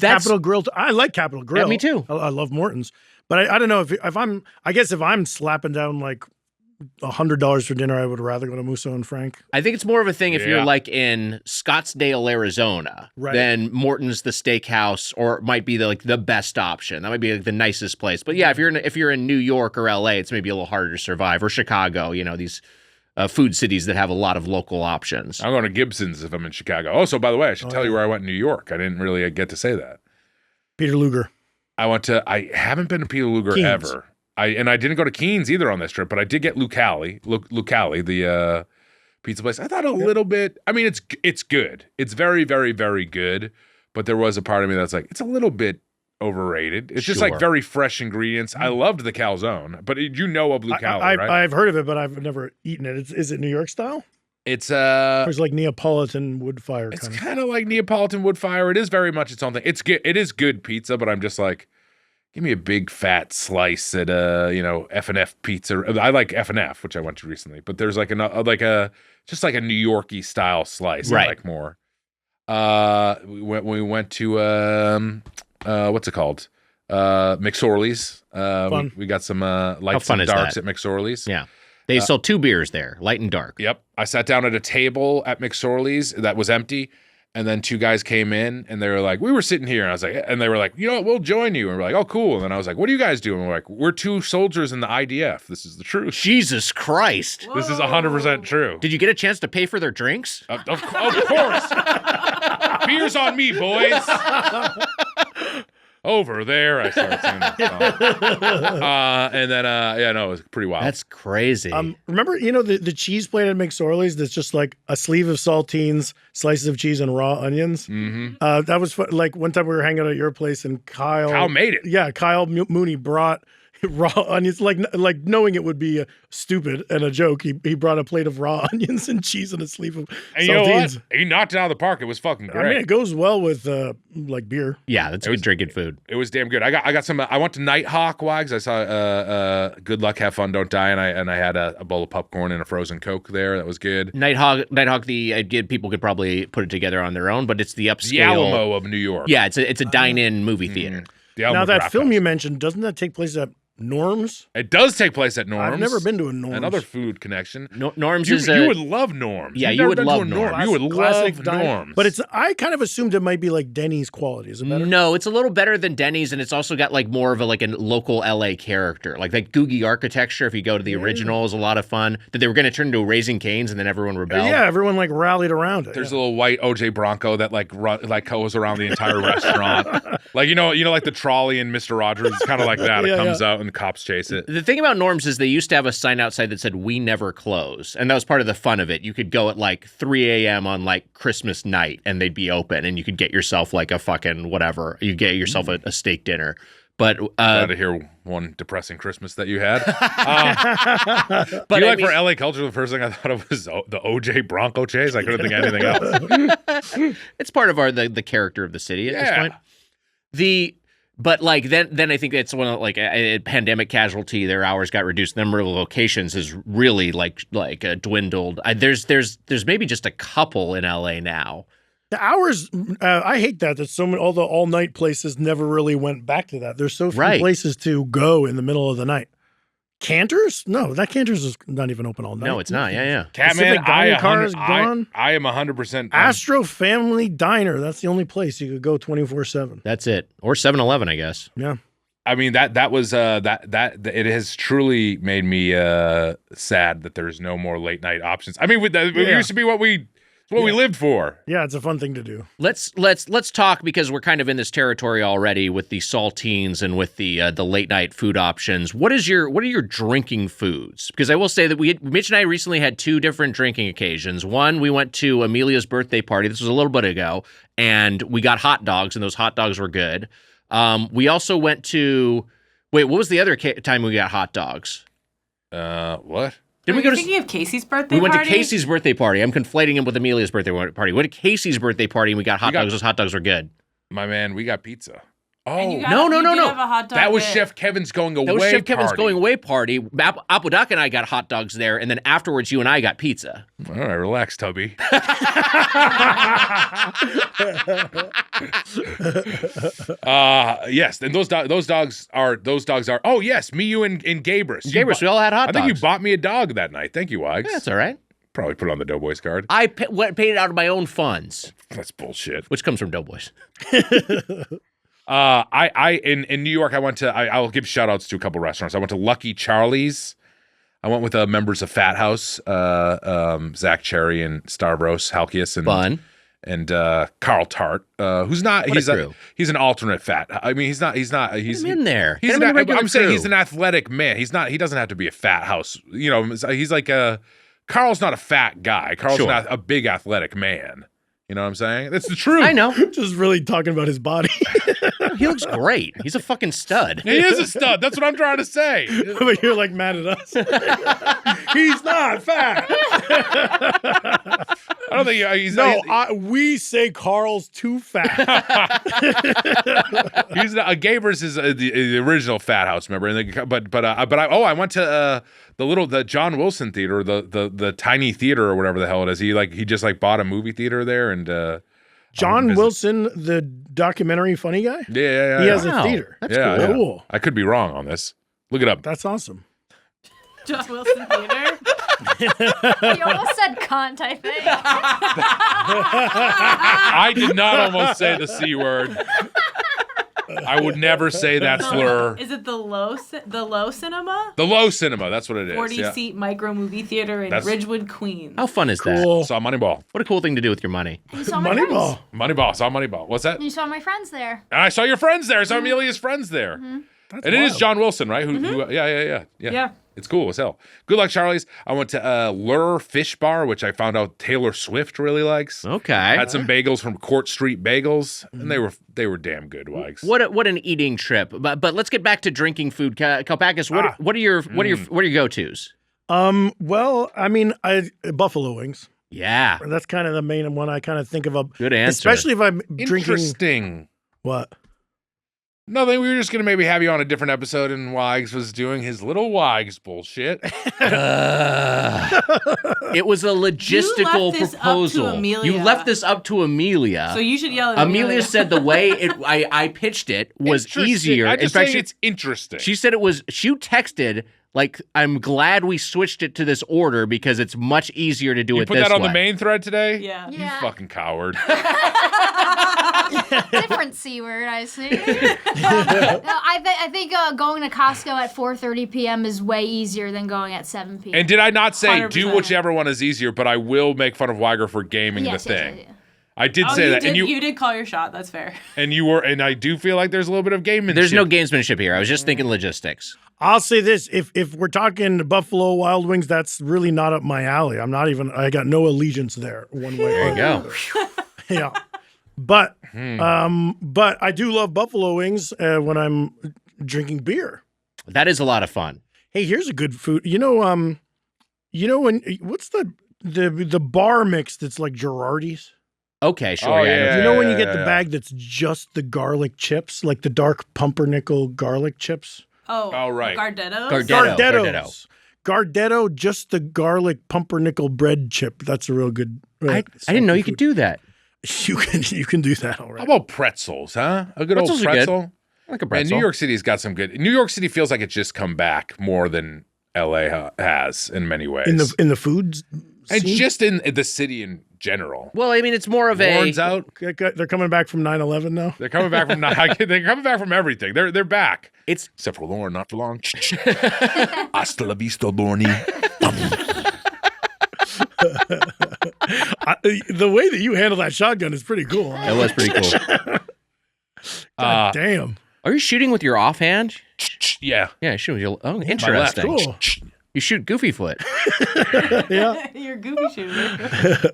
Capital Grill. I like Capital Grill. Yeah, me too. I love Morton's. But I don't know if I'm slapping down like $100 for dinner, I would rather go to Musso and Frank. I think it's more of a thing if you're like in Scottsdale, Arizona, then Morton's the steakhouse, or it might be the best option. That might be like the nicest place. But yeah, if you're in New York or LA, it's maybe a little harder to survive, or Chicago. These food cities that have a lot of local options. I'm going to Gibson's if I'm in Chicago. Oh, so by the way, I should tell you where I went in New York. I didn't really get to say that. Peter Luger. I haven't been to Peter Luger ever. I didn't go to Keen's either on this trip, but I did get Lucali, the pizza place. I thought a little bit. I mean, it's good. It's very, very, very good. But there was a part of me that's like, it's a little bit overrated. It's just like very fresh ingredients. I loved the calzone, but of Lucali, right? I've heard of it, but I've never eaten it. Is it New York style? It's like Neapolitan wood fire. It's kind of like Neapolitan wood fire. It is very much its own thing. It's good. It is good pizza, but I'm just like, give me a big fat slice at F&F Pizza. I like F&F, which I went to recently, but there's like just like a New Yorky style slice. I like more. We went to what's it called? McSorley's. We got some lights and darks at McSorley's. Yeah. They sell 2 beers there, light and dark. Yep. I sat down at a table at McSorley's that was empty, and then 2 guys came in, and they were like, we were sitting here, and I was like, and they were like, we'll join you. And we're like, oh, cool. And then I was like, what are you guys doing? And we're like, we're 2 soldiers in the IDF. This is the truth. Jesus Christ. Whoa. This is 100% true. Did you get a chance to pay for their drinks? Of course. Beers on me, boys. Over there, I started singing that song. And then, it was pretty wild. That's crazy. Remember, the cheese plate at McSorley's that's just like a sleeve of saltines, slices of cheese, and raw onions? Mm-hmm. That was fun. Like one time we were hanging out at your place and Kyle made it. Yeah, Kyle Mooney brought raw onions, like knowing it would be stupid and a joke. He brought a plate of raw onions and cheese and a sleeve of saltines. You know what? He knocked it out of the park. It was fucking great. I mean, it goes well with like beer. Yeah, that's good drinking food. It was damn good. I got some. I went to Nighthawk Wags. I saw Good Luck, Have Fun, Don't Die, and I had a bowl of popcorn and a frozen Coke there. That was good. Nighthawk. People could probably put it together on their own, but it's the upscale. The Alamo of New York. Yeah, it's a dine-in movie theater. Now that film you mentioned, doesn't that take place at Norm's? It does take place at Norm's. I've never been to a Norm's. Another food connection. Norm's you would love Norm's. Yeah, you would love Norm's. You would love Norm's. But I kind of assumed it might be like Denny's quality. Is it better? No, it's a little better than Denny's, and it's also got like more of a local LA character. Like that Googie architecture, if you go to the original, is a lot of fun. That they were going to turn into Raising Cane's, and then everyone rebelled. Yeah, everyone like rallied around it. There's a little white OJ Bronco that like goes around the entire restaurant. Like like the trolley in Mr. Rogers. It's kind of like that. It comes out and the cops chase it. The thing about Norm's is they used to have a sign outside that said, "We never close." And that was part of the fun of it. You could go at like 3 a.m. on like Christmas night and they'd be open and you could get yourself like a fucking whatever. You get yourself a steak dinner. But glad to hear one depressing Christmas that you had. But for LA culture, the first thing I thought of was the OJ Bronco chase. I couldn't think of anything else. It's part of the character of the city at this point. But like then I think it's one of a pandemic casualty. Their hours got reduced. The number of locations is really dwindled. There's maybe just a couple in LA now. The hours, I hate that all the all night places never really went back to that. There's so few places to go in the middle of the night. Cantor's? No, that Cantor's is not even open all night. No, it's not. Yeah. Catman, I am 100%. Astro Family Diner. That's the only place you could go 24/7. That's it. Or 7-Eleven, I guess. Yeah. I mean that was that it has truly made me sad that there's no more late night options. I mean, it used to be what we lived for. Yeah, it's a fun thing to do. Let's talk, because we're kind of in this territory already with the saltines and with the late night food options. What are your drinking foods? Because I will say that Mitch and I recently had 2 different drinking occasions. One, we went to Amelia's birthday party. This was a little bit ago, and we got hot dogs, and those hot dogs were good. We also went to what was the other time we got hot dogs? What? Did we go thinking of Casey's birthday party? We went to Casey's birthday party. I'm conflating him with Amelia's birthday party. We went to Casey's birthday party and we got hot dogs. Those hot dogs were good. My man, we got pizza. Oh, You No. did have a hot dog that was at- Chef Kevin's going away That was Chef Kevin's party. going away party. Apodaca and I got hot dogs there, and then afterwards, you and I got pizza. All right, relax, Tubby. Yes, and those dogs are. Oh yes, me, you, and Gabrus. Gabrus, we all had hot I dogs. think you bought me a dog that night. Thank you, Wags. Yeah, that's all right. Probably put it on the Doughboys card. I paid it out of my own funds, That's bullshit. which comes from Doughboys. In New York, I went to. I'll give shout outs to a couple restaurants. I went to Lucky Charlie's. I went with members of Fat House, Zach Cherry and Stavros Halkias and Carl Tart, who's not. He's an alternate fat. I mean, he's in there. He's Get him in the regular I'm saying crew. he's an athletic man. He doesn't have to be a Fat House. You know, he's like Carl's not a fat guy. Carl's Sure. not a big athletic man. You know what I'm saying? That's the truth. I know. Just really talking about his body. He looks great. He's a fucking stud. He is a stud. That's what I'm trying to say. But you're like mad at us. He's not fat. I don't think he's We say Carl's too fat. He's not. Gabers is the original Fat House member, and I went to the John Wilson Theater, the tiny theater or whatever the hell it is. He just bought a movie theater there, and John Wilson, the documentary funny guy? yeah. He has Wow. a theater. That's yeah, cool. yeah. Cool. I could be wrong on this. Look it up. That's awesome. John Wilson Theater. You almost said cunt, I think. I did not almost say the C word. I would never say that slur. Is it the low cinema? The Low Cinema, that's what it is. 40-seat micro movie theater in Ridgewood, Queens. How fun is that? Cool. Saw Moneyball. What a cool thing to do with your money. You saw my friends. Moneyball. Moneyball. Saw Moneyball. What's that? You saw my friends there. And I saw your friends there. I saw Amelia's friends there. That's And it is wild. John Wilson, right? Yeah. Yeah. It's cool as hell. Good luck, Charlie's. I went to Lure Fish Bar, which I found out Taylor Swift really likes. Okay. Had some bagels from Court Street Bagels, and they were damn good, Wags. What an eating trip. But let's get back to drinking food. Kalpakis, what are your go-tos? Well, I mean, buffalo wings. Yeah. That's kind of the main one I kind of think of. Good answer. Especially if I'm drinking. Interesting. What? Nothing. We were just going to maybe have you on a different episode, and Wags was doing his little Wags bullshit. It was a logistical this up to proposal. Amelia. You left this up to Amelia. So you should yell at Amelia said the way I pitched it was Interesting. easier. I just In fact, saying it's interesting. she said it was. She texted like, "I'm glad we switched it to this order because it's much easier to do you it put this that on way." the main thread today? Yeah. You Yeah. fucking coward. Different C word, I see. I think going to Costco at 4:30 p.m. is way easier than going at 7 p.m. And did I not say do 100%. whichever one is easier, but I will make fun of Weiger for gaming Yes, the yes, thing. yes, yes. I did say that. Did, And you did call your shot. That's fair. and I do feel like there's a little bit of gamemanship. There's no gamesmanship here. I was just thinking logistics. I'll say this: if we're talking Buffalo Wild Wings, that's really not up my alley. I got no allegiance there one way. There or you the go. other. Yeah, but I do love buffalo wings when I'm drinking beer. That is a lot of fun. Hey, here's a good food. When what's the bar mix that's like Girardi's? Okay, sure. Oh, yeah. You know when you get yeah, the yeah. bag that's just the garlic chips, like the dark pumpernickel garlic chips? Oh, right. Gardettos? Gardetto. Gardetto, just the garlic pumpernickel bread chip. That's a real good. I didn't know you could do that. You can do that all How right. about pretzels, huh? A good Pretzels old are good. pretzel. I like a Man, pretzel. New York City's got some good. New York City feels like it's just come back more than LA has in many ways. In the foods. and scene? just in the city in general. Well, I mean, it's more of Warren's a. out. They're coming back from 9/11 now. They're coming back from they're coming back from everything. They're back. It's Except for Lauren, not for long. Hasta la vista, Lorny. The way that you handle that shotgun is pretty cool. that was pretty cool. God damn. Are you shooting with your offhand? Yeah. Yeah, shooting with your. Oh, My left. interesting. Cool. You shoot Goofy Foot. Yeah. You're a goofy shooter.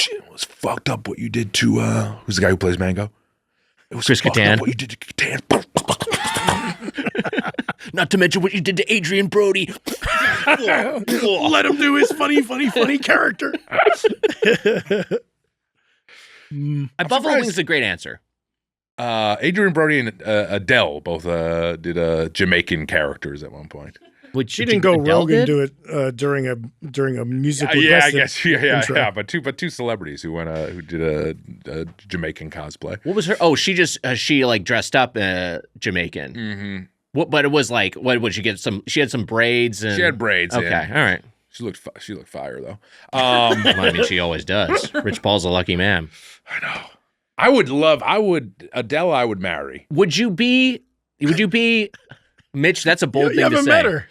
It was fucked up what you did to who's the guy who plays Mango? It was Chris fucked Kattan. up what you did to Kattan. Not to mention what you did to Adrian Brody. Let him do his funny character. Buffalo surprised- wings is a great answer. Adrian Brody and Adele both did Jamaican characters at one point. Which she didn't go rogue and do it during a musical. Yeah, I guess. Yeah. But two celebrities who did a Jamaican cosplay. What was her? Oh, she like dressed up Jamaican. Mm-hmm. What? But it was like, what would she get? She had some braids. And she had braids. Okay, yeah. All right. She looked fire though. Well, I mean, she always does. Rich Paul's a lucky man. I know. Adele. I would marry. Would you be? Mitch, that's a bold thing to say. You haven't met her.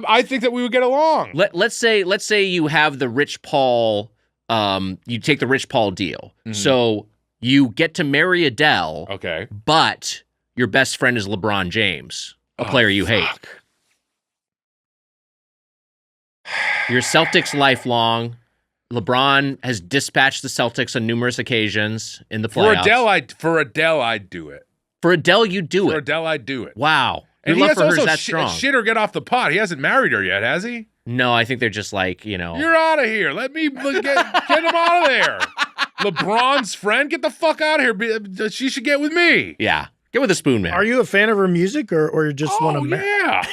I think that we would get along. Let's say you have the Rich Paul. You take the Rich Paul deal. Mm-hmm. So you get to marry Adele. Okay. But your best friend is LeBron James, a player you hate. Your Celtics lifelong. LeBron has dispatched the Celtics on numerous occasions in the playoffs. For Adele, I'd do it. For Adele, you do it. For Adele, I'd do it. Wow. And your he love for her has is also that strong. Shit or get off the pot. He hasn't married her yet, has he? No, I think they're just like, You're out of here. Let me get him out of there. LeBron's friend, get the fuck out of here. She should get with me. Yeah. Get with the spoon, man. Are you a fan of her music or you just want to yeah.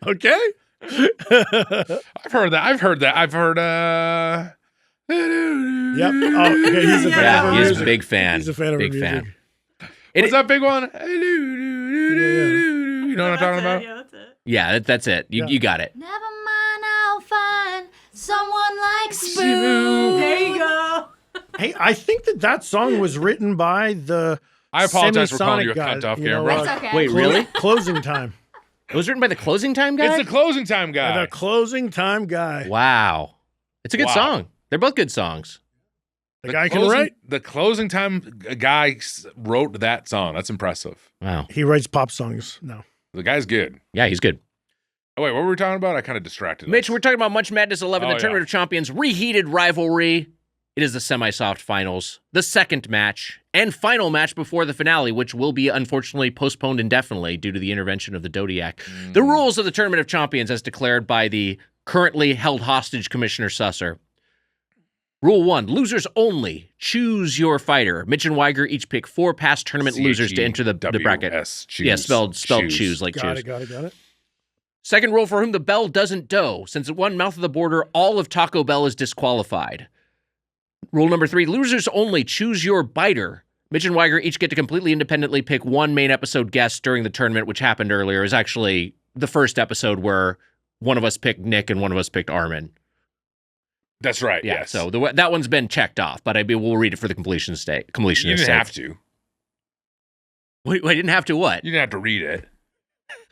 Okay. I've heard that. I've heard Yep. Oh, okay. He's a fan of her he's music. a big fan. He's a fan of big her music. fan. What's that big one? You know what I'm talking about? Yeah, that's it. Yeah, that's it. You got it. Never mind, I'll find someone like Spoon. There you go. Hey, I think that song was written by the I apologize for calling you a Semisonic cunt guy, off you know, camera. It's okay. Wait, really? Closing Time. It was written by the Closing Time guy? It's the closing time guy. The Closing Time guy. Wow. It's a good Wow. song. They're both good songs. The guy can write. The closing time guy wrote that song. That's impressive. Wow. He writes pop songs now. The guy's good. Yeah, he's good. Oh, wait, what were we talking about? I kind of distracted. Mitch, us. we're talking about Munch Madness XI, the Oh, Tournament yeah. of Champions Reheated Rivalry. It is the semi-soft finals, the second match, and final match before the finale, which will be unfortunately postponed indefinitely due to the intervention of the Zodiac. The rules of the Tournament of Champions as declared by the currently held hostage Commissioner Susser. Rule 1, losers only. Choose your fighter. Mitch and Weiger each pick 4 past tournament losers to enter the bracket. choose. Yeah, spelled choose like Got choose. it. Second rule, for whom the bell doesn't dough. Since at one mouth of the border, all of Taco Bell is disqualified. Rule number 3, losers only. Choose your biter. Mitch and Weiger each get to completely independently pick one main episode guest during the tournament, which happened earlier. It was actually the first episode where one of us picked Nick and one of us picked Armin. That's right. Yeah, yes. so that one's been checked off, but we'll read it for the completion state. You didn't have to. Wait, I didn't have to what? You didn't have to read it.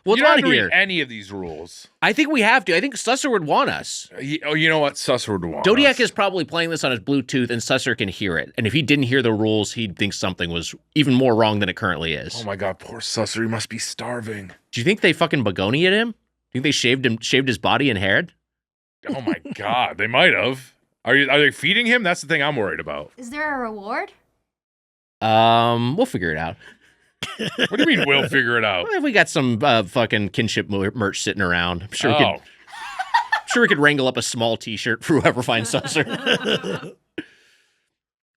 Well, you it's don't on have to here. read any of these rules. I think we have to. I think Susser would want us. You know what? Susser would want Zodiac us. is probably playing this on his Bluetooth, and Susser can hear it. And if he didn't hear the rules, he'd think something was even more wrong than it currently is. Oh my God, poor Susser. He must be starving. Do you think they fucking begonia'd him? Do you think they shaved his body and haired? Oh my God, they might have. Are they feeding him? That's the thing I'm worried about. Is there a reward? We'll figure it out. What do you mean we'll figure it out? Well, we got some fucking kinship merch sitting around. I'm sure we could wrangle up a small T-shirt for whoever finds Susser.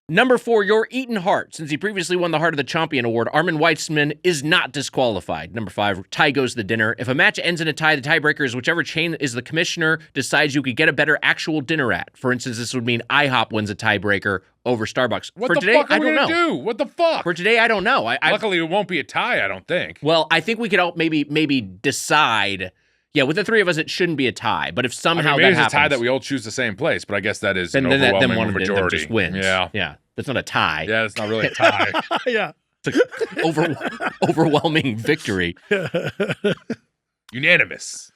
Number 4, your Eaton Heart. Since he previously won the Heart of the Champion Award, Armin Weitzman is not disqualified. Number 5, tie goes to the dinner. If a match ends in a tie, the tiebreaker is whichever chain is the commissioner decides you could get a better actual dinner at. For instance, this would mean IHOP wins a tiebreaker over Starbucks. What For the today, fuck are I we don't gonna know. do? What the fuck? For today, I don't know. Luckily, it won't be a tie, I don't think. Well, I think we could all maybe decide. Yeah, with the 3 of us, it shouldn't be a tie. But if somehow maybe that it's a tie happens, that we all choose the same place, but I guess that is then an overwhelming one of them majority. just wins. Yeah. That's not a tie. Yeah, it's not really a tie. Yeah. It's an overwhelming victory. Unanimous.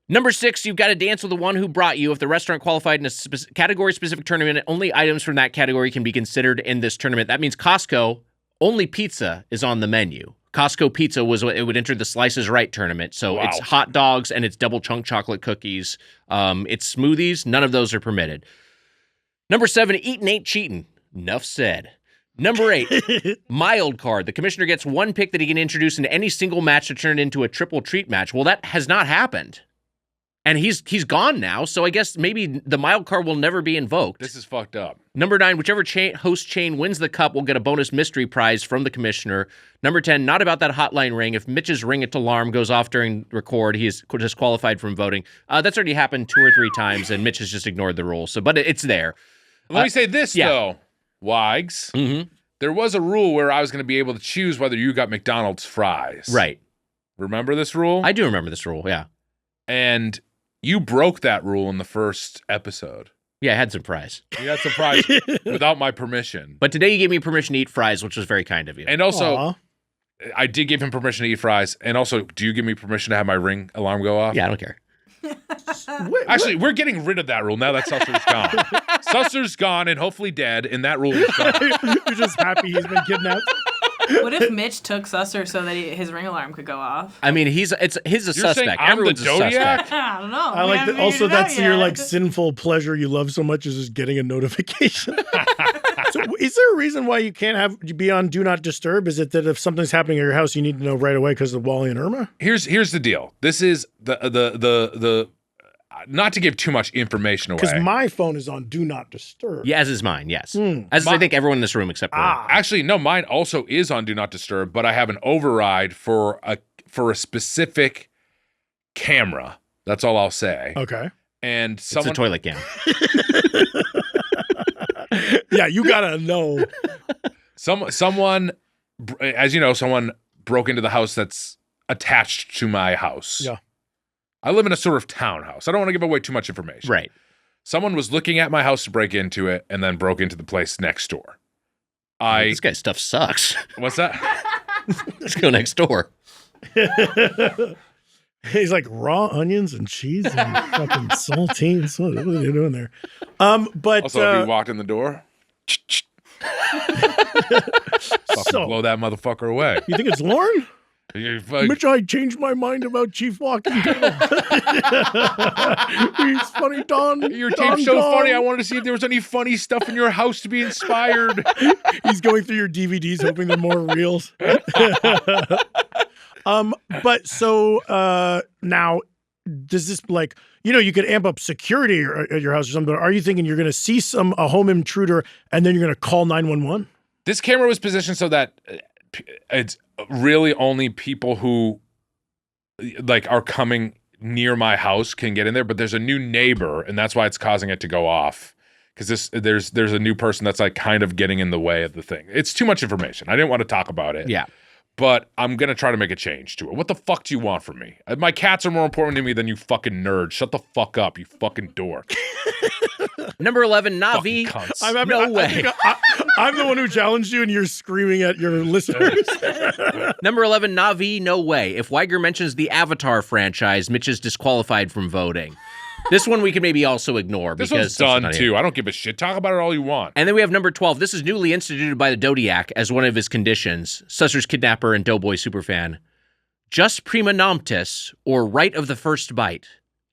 Number 6, you've got to dance with the one who brought you. If the restaurant qualified in a category-specific tournament, only items from that category can be considered in this tournament. That means Costco, only pizza is on the menu. Costco pizza it would enter the Slices Right tournament. So Wow. It's hot dogs and it's double chunk chocolate cookies. It's smoothies. None of those are permitted. Number 7, eatin' ain't cheating. Enough said. Number 8, mild card. The commissioner gets one pick that he can introduce into any single match to turn it into a triple treat match. Well, that has not happened. And he's gone now, so I guess maybe the mild card will never be invoked. This is fucked up. Number 9, whichever host chain wins the cup will get a bonus mystery prize from the commissioner. Number 10, not about that hotline ring. If Mitch's ring alarm goes off during record, he is disqualified from voting. That's already happened 2 or 3 times, and Mitch has just ignored the rule. So, but it's there. Let me say this, though, Wags. Mm-hmm. There was a rule where I was going to be able to choose whether you got McDonald's fries. Right. Remember this rule? I do remember this rule, yeah. And you broke that rule in the first episode. Yeah, I had some fries. You had some fries without my permission. But today you gave me permission to eat fries, which was very kind of you. And also, I did give him permission to eat fries. And also, do you give me permission to have my ring alarm go off? Yeah, I don't care. Actually, we're getting rid of that rule now that Susser's gone. Susser's gone and hopefully dead, and that rule is gone. You're just happy he's been kidnapped. What if Mitch took Susser so that his ring alarm could go off? I mean, he's a suspect. I'm Everyone's the Zodiac? a suspect. I don't know. I like that. Also, that's your like sinful pleasure you love so much is just getting a notification. So, is there a reason why you can't be on Do Not Disturb? Is it that if something's happening at your house, you need to know right away because of Wally and Irma? Here's the deal. This is the not to give too much information away. Because my phone is on Do Not Disturb. Yeah, as is mine, yes. As I think everyone in this room except for Actually, no, mine also is on Do Not Disturb, but I have an override for a specific camera. That's all I'll say. Okay. And it's a toilet cam. Yeah, you gotta know. Someone, as you know, someone broke into the house that's attached to my house. Yeah. I live in a sort of townhouse. I don't want to give away too much information. Right. Someone was looking at my house to break into it and then broke into the place next door. This guy's stuff sucks. What's that? Let's go next door. He's like raw onions and cheese and fucking saltines. What are you doing there? But also, if you walked in the door, fucking blow that motherfucker away. You think it's Lauren? Mitch, I changed my mind about Chief Walking Tail. He's funny, Don. Your team's so funny. I wanted to see if there was any funny stuff in your house to be inspired. He's going through your DVDs, hoping they're more reels. But so now, does this like you could amp up security at your house or something? Are you thinking you're going to see a home intruder and then you're going to call 911? This camera was positioned so that it's really only people who like are coming near my house can get in there, but there's a new neighbor and that's why it's causing it to go off because there's a new person that's like kind of getting in the way of the thing. It's too much information. I didn't want to talk about it. Yeah. But I'm going to try to make a change to it. What the fuck do you want from me? My cats are more important to me than you fucking nerd. Shut the fuck up, you fucking dork. Number 11, Navi. No way. I'm the one who challenged you and you're screaming at your listeners. Number 11, Navi. No way. If Weiger mentions the Avatar franchise, Mitch is disqualified from voting. This one we can maybe also ignore. This because one's done, too. I don't give a shit. Talk about it all you want. And then we have number 12. This is newly instituted by the Zodiac as one of his conditions. Susser's kidnapper and Doughboy superfan. Just prima noctis, or right of the first bite.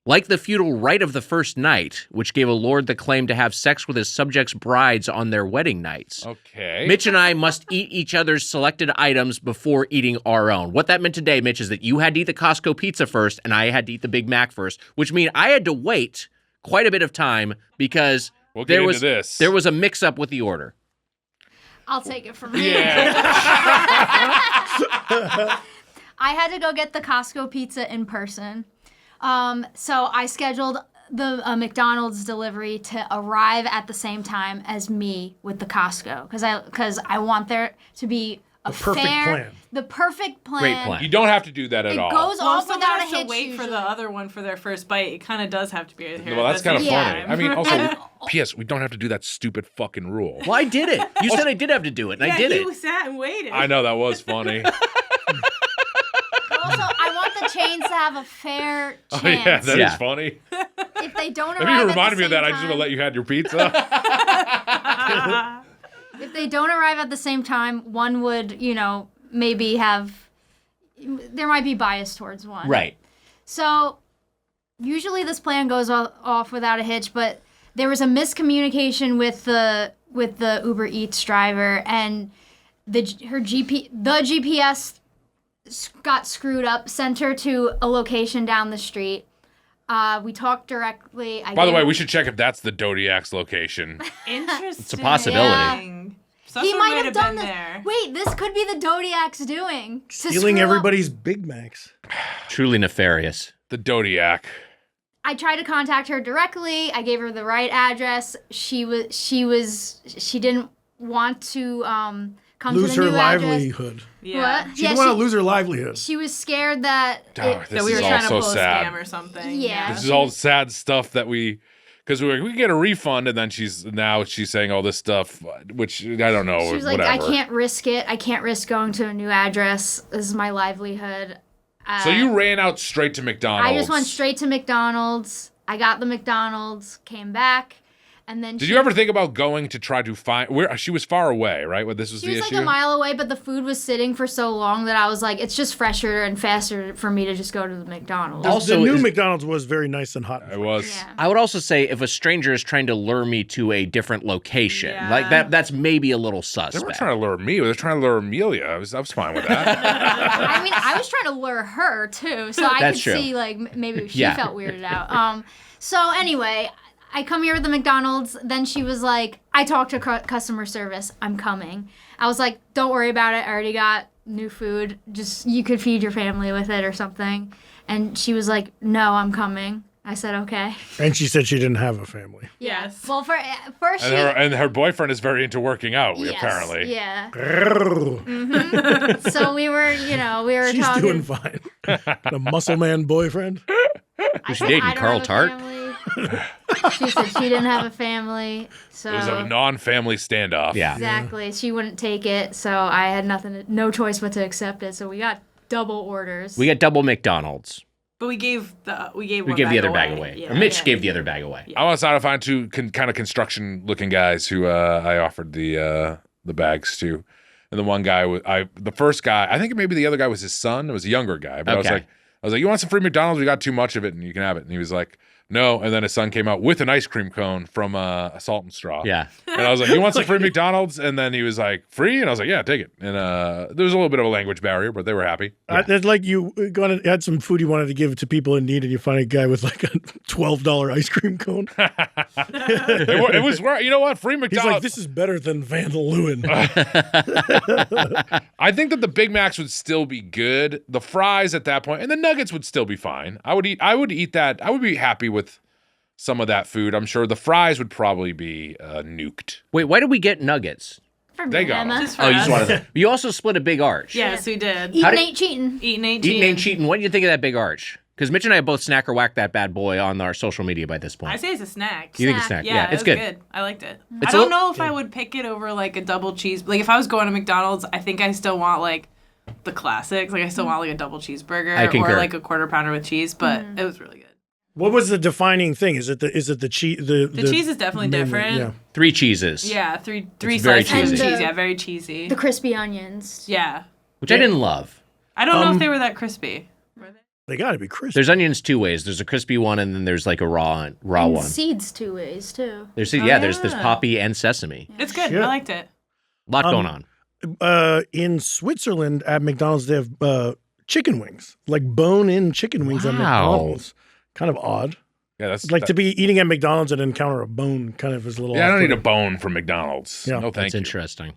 Like the feudal right of the first night, which gave a lord the claim to have sex with his subjects' brides on their wedding nights. Okay. Mitch and I must eat each other's selected items before eating our own. What that meant today, Mitch, is that you had to eat the Costco pizza first, and I had to eat the Big Mac first, which means I had to wait quite a bit of time because there was a mix-up with the order. I'll take it from here. Yeah. I had to go get the Costco pizza in person. So I scheduled the McDonald's delivery to arrive at the same time as me with the Costco because I want there to be the perfect plan. Great plan. You don't have to do that at all. It goes off without a hitch. To wait for the other one for their first bite. It kind of does have to be here. Well, that's kind of funny. Yeah. I mean, also, P.S. We don't have to do that stupid fucking rule. Well, I did it. You said I did have to do it, and I did it. You sat and waited. I know that was funny. Also, I want the chains to have a fair chance. Oh yeah, that is funny. If they don't If arrive you reminded me of that, I just would have let you have your pizza. If they don't arrive at the same time, one would, maybe there might be bias towards one. Right. So usually this plan goes off without a hitch, but there was a miscommunication with the Uber Eats driver, and the GPS got screwed up, sent her to a location down the street. We talked directly. By the way, we should check if that's the Dodiac's location. Interesting. It's a possibility. Yeah. He might have done been this. there. Wait, this could be the Dodiac's doing. to Stealing screw up. everybody's Big Macs. Truly nefarious. The Dodiac. I tried to contact her directly. I gave her the right address. She didn't want to come Lose to the her new address. livelihood. Yeah. What? She didn't want to lose her livelihood. She was scared that. This That we were is all trying to so pull a sad. scam or something. Yeah. This is all sad stuff that because we get a refund, and then she's saying all this stuff, which I don't know. She was like, whatever. I can't risk it. I can't risk going to a new address. This is my livelihood. So you ran out straight to McDonald's. I just went straight to McDonald's. I got the McDonald's, came back, and then Did you ever think about going to try to find where she was far away, right? What this was She the was issue? like a mile away, but the food was sitting for so long that I was like, it's just fresher and faster for me to just go to the McDonald's. Also, the new is- McDonald's was very nice and hot. It was. Yeah. I would also say if a stranger is trying to lure me to a different location, Yeah. like that's maybe a little They suspect. weren't trying to lure me. They were trying to lure Amelia. I was fine with that. I mean, I was trying to lure her too, so I That's could true. see like maybe she Yeah. felt weirded out. So anyway, I come here with the McDonald's. Then she was like, I talked to customer service. I'm coming. I was like, don't worry about it. I already got new food. Just you could feed your family with it or something. And she was like, no, I'm coming. I said, okay. And she said she didn't have a family. Yes. Well, first she. And her boyfriend is very into working out, Yes, apparently. Yeah. Grrr. So we were She's talking. doing fine. Got a muscle man boyfriend. I she said, dating I don't Carl have a Tart? family. She said she didn't have a family, so It was a non-family standoff. Yeah. exactly she wouldn't take it. So I had no choice but to accept it. So we got double orders. We got double McDonald's. But we gave the other bag away. Yeah. Or Mitch Yeah. gave the other bag away. I was trying to find two kind of construction-looking guys who I offered the bags to, and the one guy the first guy, I think maybe the other guy was his son. It was a younger guy, but Okay. I was like, you want some free McDonald's? We got too much of it, and you can have it. And he was like, no. And then his son came out with an ice cream cone from a Salt and Straw. Yeah. And I was like, you want some free McDonald's? And then he was like, free? And I was like, yeah, take it. And there was a little bit of a language barrier, but they were happy. That's like you had some food you wanted to give to people in need, and you find a guy with like a $12 ice cream cone. It was, you know what? Free He's McDonald's. like, this is better than Van Leeuwen. I think that the Big Macs would still be good. The fries at that point, and the nuggets would still be fine. I would eat that. I would be happy with some of that food. I'm sure the fries would probably be nuked. Wait, why did we get nuggets? For They me, got Emma. Just for Oh, you us. just wanted them. You also split a big arch. Yes, we did. Eating did- ain't cheating. Eating ain't Eating ain't cheating. cheating. What do you think of that big arch? Because Mitch and I both snack or whack that bad boy on our social media by this point. I say it's a snack. You think it's a snack? Yeah, it's it was good. I liked it. It's I a don't little- know if I would pick it over like a double cheese. Like if I was going to McDonald's, I think I still want like the classics. Like I still want like a double cheeseburger I concur. or like a quarter pounder with cheese. But it was really good. What was the defining thing? Is it the cheese? The cheese is definitely different. Yeah. 3 cheeses. Yeah, three very slices of cheesy. cheese. And Yeah, very cheesy. The crispy onions. Yeah, Which I didn't love. I don't know if they were that crispy. Were they? They got to be crispy. There's onions 2 ways. There's a crispy one, and then there's like a raw And one. seeds 2 ways too. There's Oh, there's yeah. poppy and sesame. It's good. Shit. I liked it. A lot going on. In Switzerland at McDonald's, they have chicken wings, like bone-in chicken wings at Wow. McDonald's. Kind of odd. Yeah, that's Like to be eating at McDonald's and encounter a bone kind of is a little. Yeah, I don't need a off-putting. bone from McDonald's. Yeah. No, thank That's you. interesting.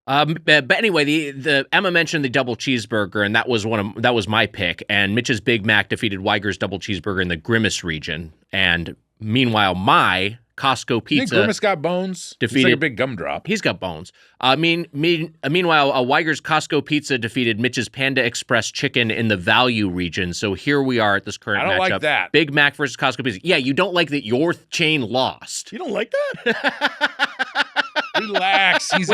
But anyway, the Emma mentioned the double cheeseburger, and that was my pick. And Mitch's Big Mac defeated Weiger's double cheeseburger in the Grimace region. And meanwhile, my Costco You think pizza. Grimace got bones? He's like defeated- a big gumdrop. He's got bones. Meanwhile, Weiger's Costco pizza defeated Mitch's Panda Express chicken in the value region. So here we are at this current I don't matchup. like that. Big Mac versus Costco pizza. Yeah, you don't like that your chain lost. You don't like that? Relax. He's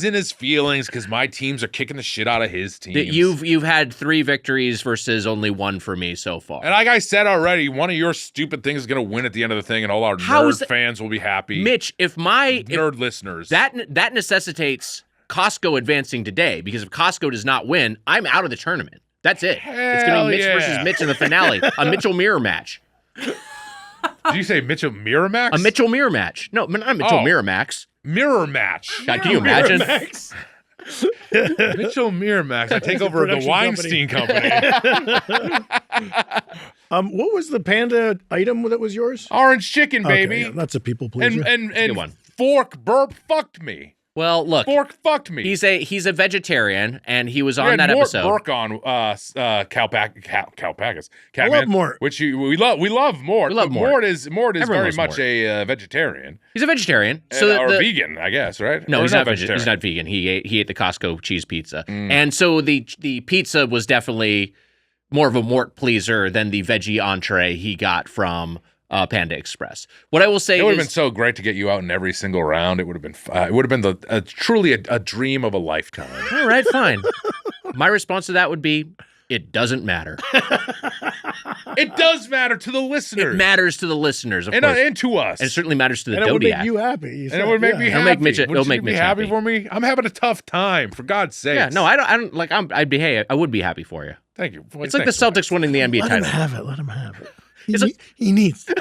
in his feelings because my teams are kicking the shit out of his teams. That you've had 3 victories versus only 1 for me so far. And like I said already, one of your stupid things is going to win at the end of the thing, and all our How is nerd that- fans will be happy. Mitch, if nerd listeners. that necessitates Costco advancing today, because if Costco does not win, I'm out of the tournament. That's it. It's going to be Mitch Hell versus yeah. Mitch in the finale, a Mitchell mirror match. Did you say Mitchell Miramax? A Mitchell mirror match. No, not Mitchell Oh. mirror max. Mirror match. God, can you imagine? Max. Mitchell Miramax. I take over the production Weinstein Company. What was the panda item that was yours? Orange chicken, baby. Okay, yeah, that's a people pleaser. And Good one. Fork burp fucked me. Well, look, Fork fucked me. he's a vegetarian, and he was We on had that Mort episode. Burke on Kalpakis. I love Mort. Which we love Mort. We love but Mort. Mort is Everyone very loves much Mort. a vegetarian. He's a vegetarian, Or vegan, I guess, right? No, Or he's not vegetarian. vegetarian. He's not vegan. He ate the Costco cheese pizza, and so the pizza was definitely more of a Mort pleaser than the veggie entree he got from Panda Express. What I will say It would have is, been so great to get you out in every single round. It would have been truly a dream of a lifetime. all right, fine. My response to that would be, it doesn't matter. It does matter to the listeners. It matters to the listeners, of and course, to us. and it certainly matters to the and it would make Zodiac. you happy. You And said, it would make me It'll happy. make Mitch- it'll Wouldn't make you be Mitch happy happy. for me? I'm having a tough time, for God's sake. Yeah, no, I don't like. I would be happy for you. Thank you. It's like the Celtics winning the NBA Let him title. have it. Let him have it. It's He needs this.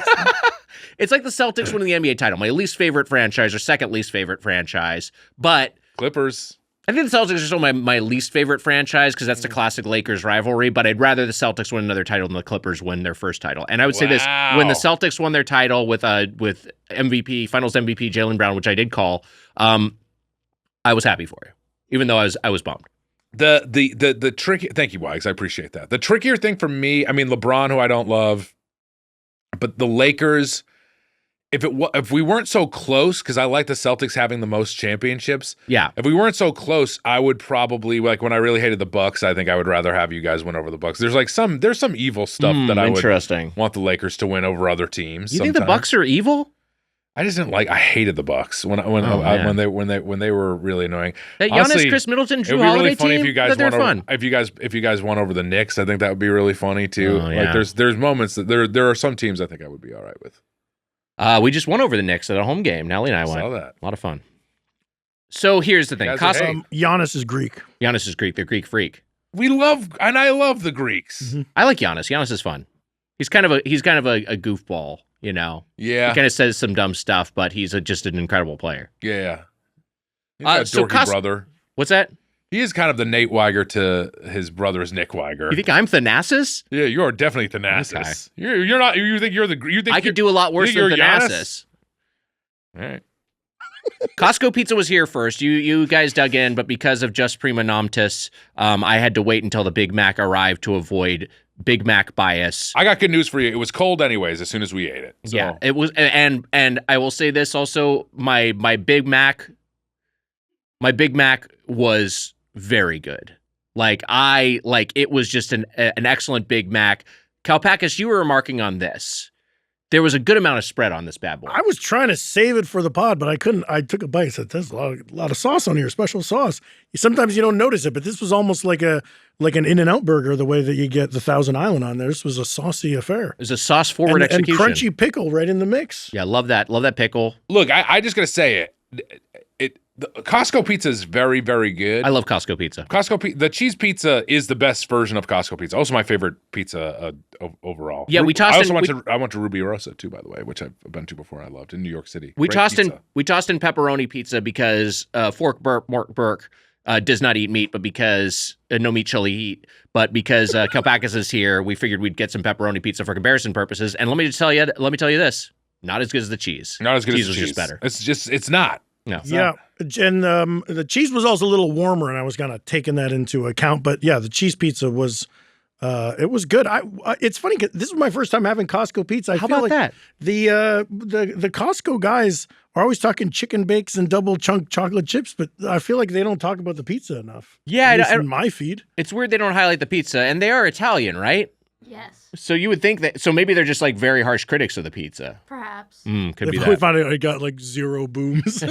It's like the Celtics winning the NBA title. My least favorite franchise, or second least favorite franchise, but Clippers. I think the Celtics are still my least favorite franchise because that's the classic Lakers rivalry, but I'd rather the Celtics win another title than the Clippers win their first title. And I would say this, when the Celtics won their title with MVP, Finals MVP Jaylen Brown, which I did call, I was happy for you, even though I was bummed. The tricky, thank you, Wags. I appreciate that. The trickier thing for me, I mean, LeBron, who I don't love, but the Lakers, if we weren't so close, because I like the Celtics having the most championships. Yeah. If we weren't so close, I would probably, like, when I really hated the Bucks, I think I would rather have you guys win over the Bucks. There's some evil stuff that I would Interesting. want the Lakers to win over other teams. You think the Bucks are evil? I just didn't like. I hated the Bucks when they were really annoying. That Honestly, Giannis, Chris Middleton, it Drew would be Holiday really funny team, if you guys they're won fun. over, if you guys won over the Knicks. I think that would be really funny too. Oh, yeah. Like there's moments that there are some teams I think I would be all right with. We just won over the Knicks at a home game. Nelly and I went. Saw that. A lot of fun. So here's the thing. Guys are hate. Giannis is Greek. Giannis is Greek. They're Greek freak. I love the Greeks. Mm-hmm. I like Giannis. Giannis is fun. He's kind of a goofball, you know. Yeah, He kind of says some dumb stuff, but he's just an incredible player. yeah. He's got a so dorky brother. What's that? He is kind of the Nate Weiger to his brother's Nick Weiger. You think I'm Thanasis? Yeah, you are definitely Thanasis. You're not. You think you're the? You think I could do a lot worse you than think you're Thanasis. All right. Costco Pizza was here first. You guys dug in, but because of Just Prima Noctis, I had to wait until the Big Mac arrived to avoid Big Mac bias. I got good news for you. It was cold anyways as soon as we ate it. So. Yeah, it was, and I will say this also: my Big Mac was very good. It was just an excellent Big Mac. Kalpakis, you were remarking on this. There was a good amount of spread on this bad boy. I was trying to save it for the pod, but I couldn't. I took a bite and said, "There's a lot of sauce on here, special sauce." Sometimes you don't notice it, but this was almost like an In-N-Out burger, the way that you get the Thousand Island on there. This was a saucy affair. It was a sauce-forward execution. And crunchy pickle right in the mix. Yeah, love that. Love that pickle. Look, I just gotta say the Costco pizza is very, very good. I love Costco pizza. The cheese pizza is the best version of Costco pizza. Also, my favorite pizza overall. Yeah, we tossed. I went to Ruby Rosa too, by the way, which I've been to before. I loved in New York City. We Great tossed in pizza. pepperoni pizza because Mark Burke does not eat meat, but because no meat shall he eat. But because Kalpakis is here, we figured we'd get some pepperoni pizza for comparison purposes. And let me tell you this: not as good as the cheese. Not as good as the was cheese. just better. It's not. No. Yeah, and the cheese was also a little warmer, and I was kind of taking that into account. But yeah, the cheese pizza was it was good. It's funny 'cause this is my first time having Costco pizza. How about that? The Costco guys are always talking chicken bakes and double chunk chocolate chips, but I feel like they don't talk about the pizza enough. Yeah, at least in my feed. It's weird they don't highlight the pizza, and they are Italian, right? Yes, So you would think that. So maybe they're just like very harsh critics of the pizza. perhaps. Could They be probably that. found out I got like 0 booms.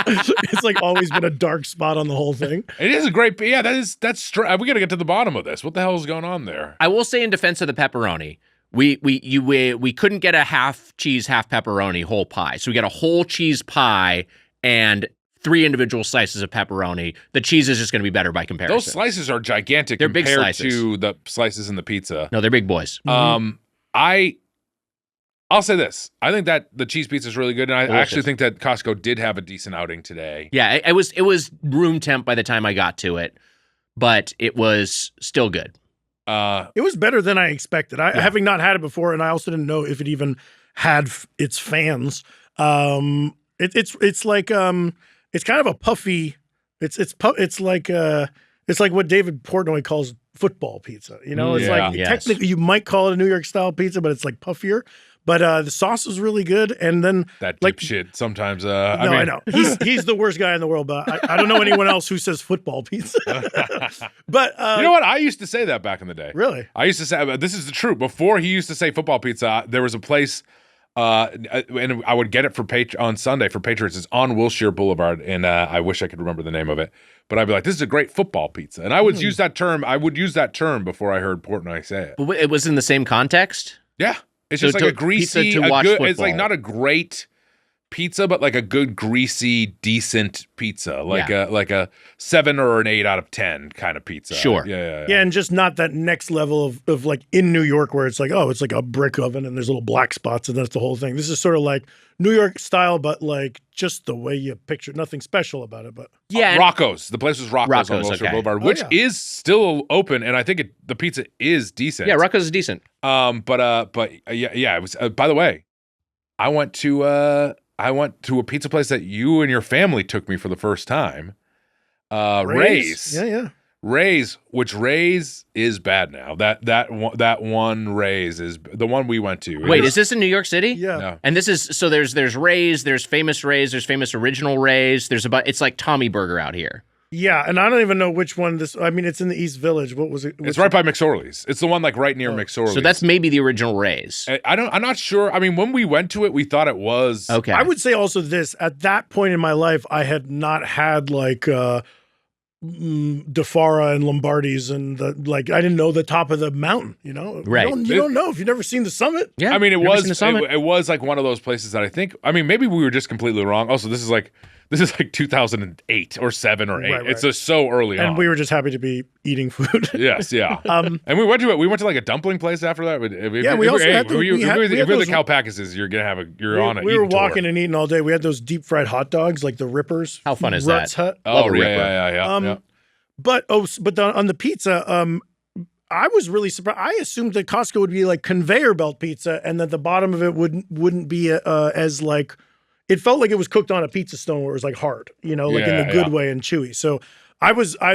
It's like always been a dark spot on the whole thing. It is a great. Yeah, that's. We got to get to the bottom of this. What the hell is going on there? I will say in defense of the pepperoni, we couldn't get a half cheese, half pepperoni whole pie. So we got a whole cheese pie and 3 individual slices of pepperoni. The cheese is just going to be better by comparison. Those slices are gigantic They're big compared slices. to the slices in the pizza. No, they're big boys. I'll say this. I think that the cheese pizza is really good, and I Delicious. actually think that Costco did have a decent outing today. Yeah, it was room temp by the time I got to it, but it was still good. It was better than I expected. Having not had it before, and I also didn't know if it even had its fans. It's like it's kind of a puffy. It's like what David Portnoy calls football pizza. You know, it's technically you might call it a New York style pizza, but it's like puffier. But the sauce was really good, and then that dipshit sometimes. I know he's the worst guy in the world, but I don't know anyone else who says football pizza. But you know what? I used to say that back in the day. Really? I used to say this is the truth. Before he used to say football pizza, there was a place, and I would get it on Sunday for Patriots. It's on Wilshire Boulevard, and I wish I could remember the name of it. But I'd be like, "This is a great football pizza," and I would use that term. I would use that term before I heard Portnoy say it. But it was in the same context? Yeah. It's just like a greasy, it's like not a great pizza, but like a good, greasy, decent pizza. Like a 7 or an 8 out of 10 kind of pizza. Sure. Yeah, and just not that next level of like in New York where it's like, oh, it's like a brick oven and there's little black spots and that's the whole thing. This is sort of like New York style, but like just the way you picture it. Nothing special about it, but Rocco's. The place was Rocco's on Wilshire Boulevard, which is still open, and I think the pizza is decent. Yeah, Rocco's is decent. But it was. By the way, I went to a pizza place that you and your family took me for the first time. Ray's. Yeah. Ray's, which Ray's is bad now. That one Ray's is the one we went to. Wait, is this in New York City? Yeah. No. And this is there's Ray's, there's famous Ray's, there's famous original Ray's. It's like Tommy Burger out here. Yeah, and I don't even know which one this. I mean, it's in the East Village. What was it? It's right by McSorley's. It's the one like right near McSorley's. So that's maybe the original Ray's. I'm not sure. I mean, when we went to it, we thought it was. Okay. I would say also this. At that point in my life, I had not had like DeFara and Lombardi's and I didn't know the top of the mountain. You know, right? You don't know if you've never seen the summit. Yeah, I mean, it was like one of those places that I think. I mean, maybe we were just completely wrong. Also, this is like 2008 or 7 or 8. Right. It's just so early on. And we were just happy to be eating food. Yes, yeah. And we went to it. We went to like a dumpling place after that. We also had if you're the Kalpakis, you're on it. We were walking and eating all day. We had those deep fried hot dogs, like the Rippers. How fun is Rutt's that? Hut. Oh, yeah. But on the pizza, I was really surprised. I assumed that Costco would be like conveyor belt pizza, and that the bottom of it wouldn't be as like. It felt like it was cooked on a pizza stone where it was like hard, you know, like in the good way and chewy. So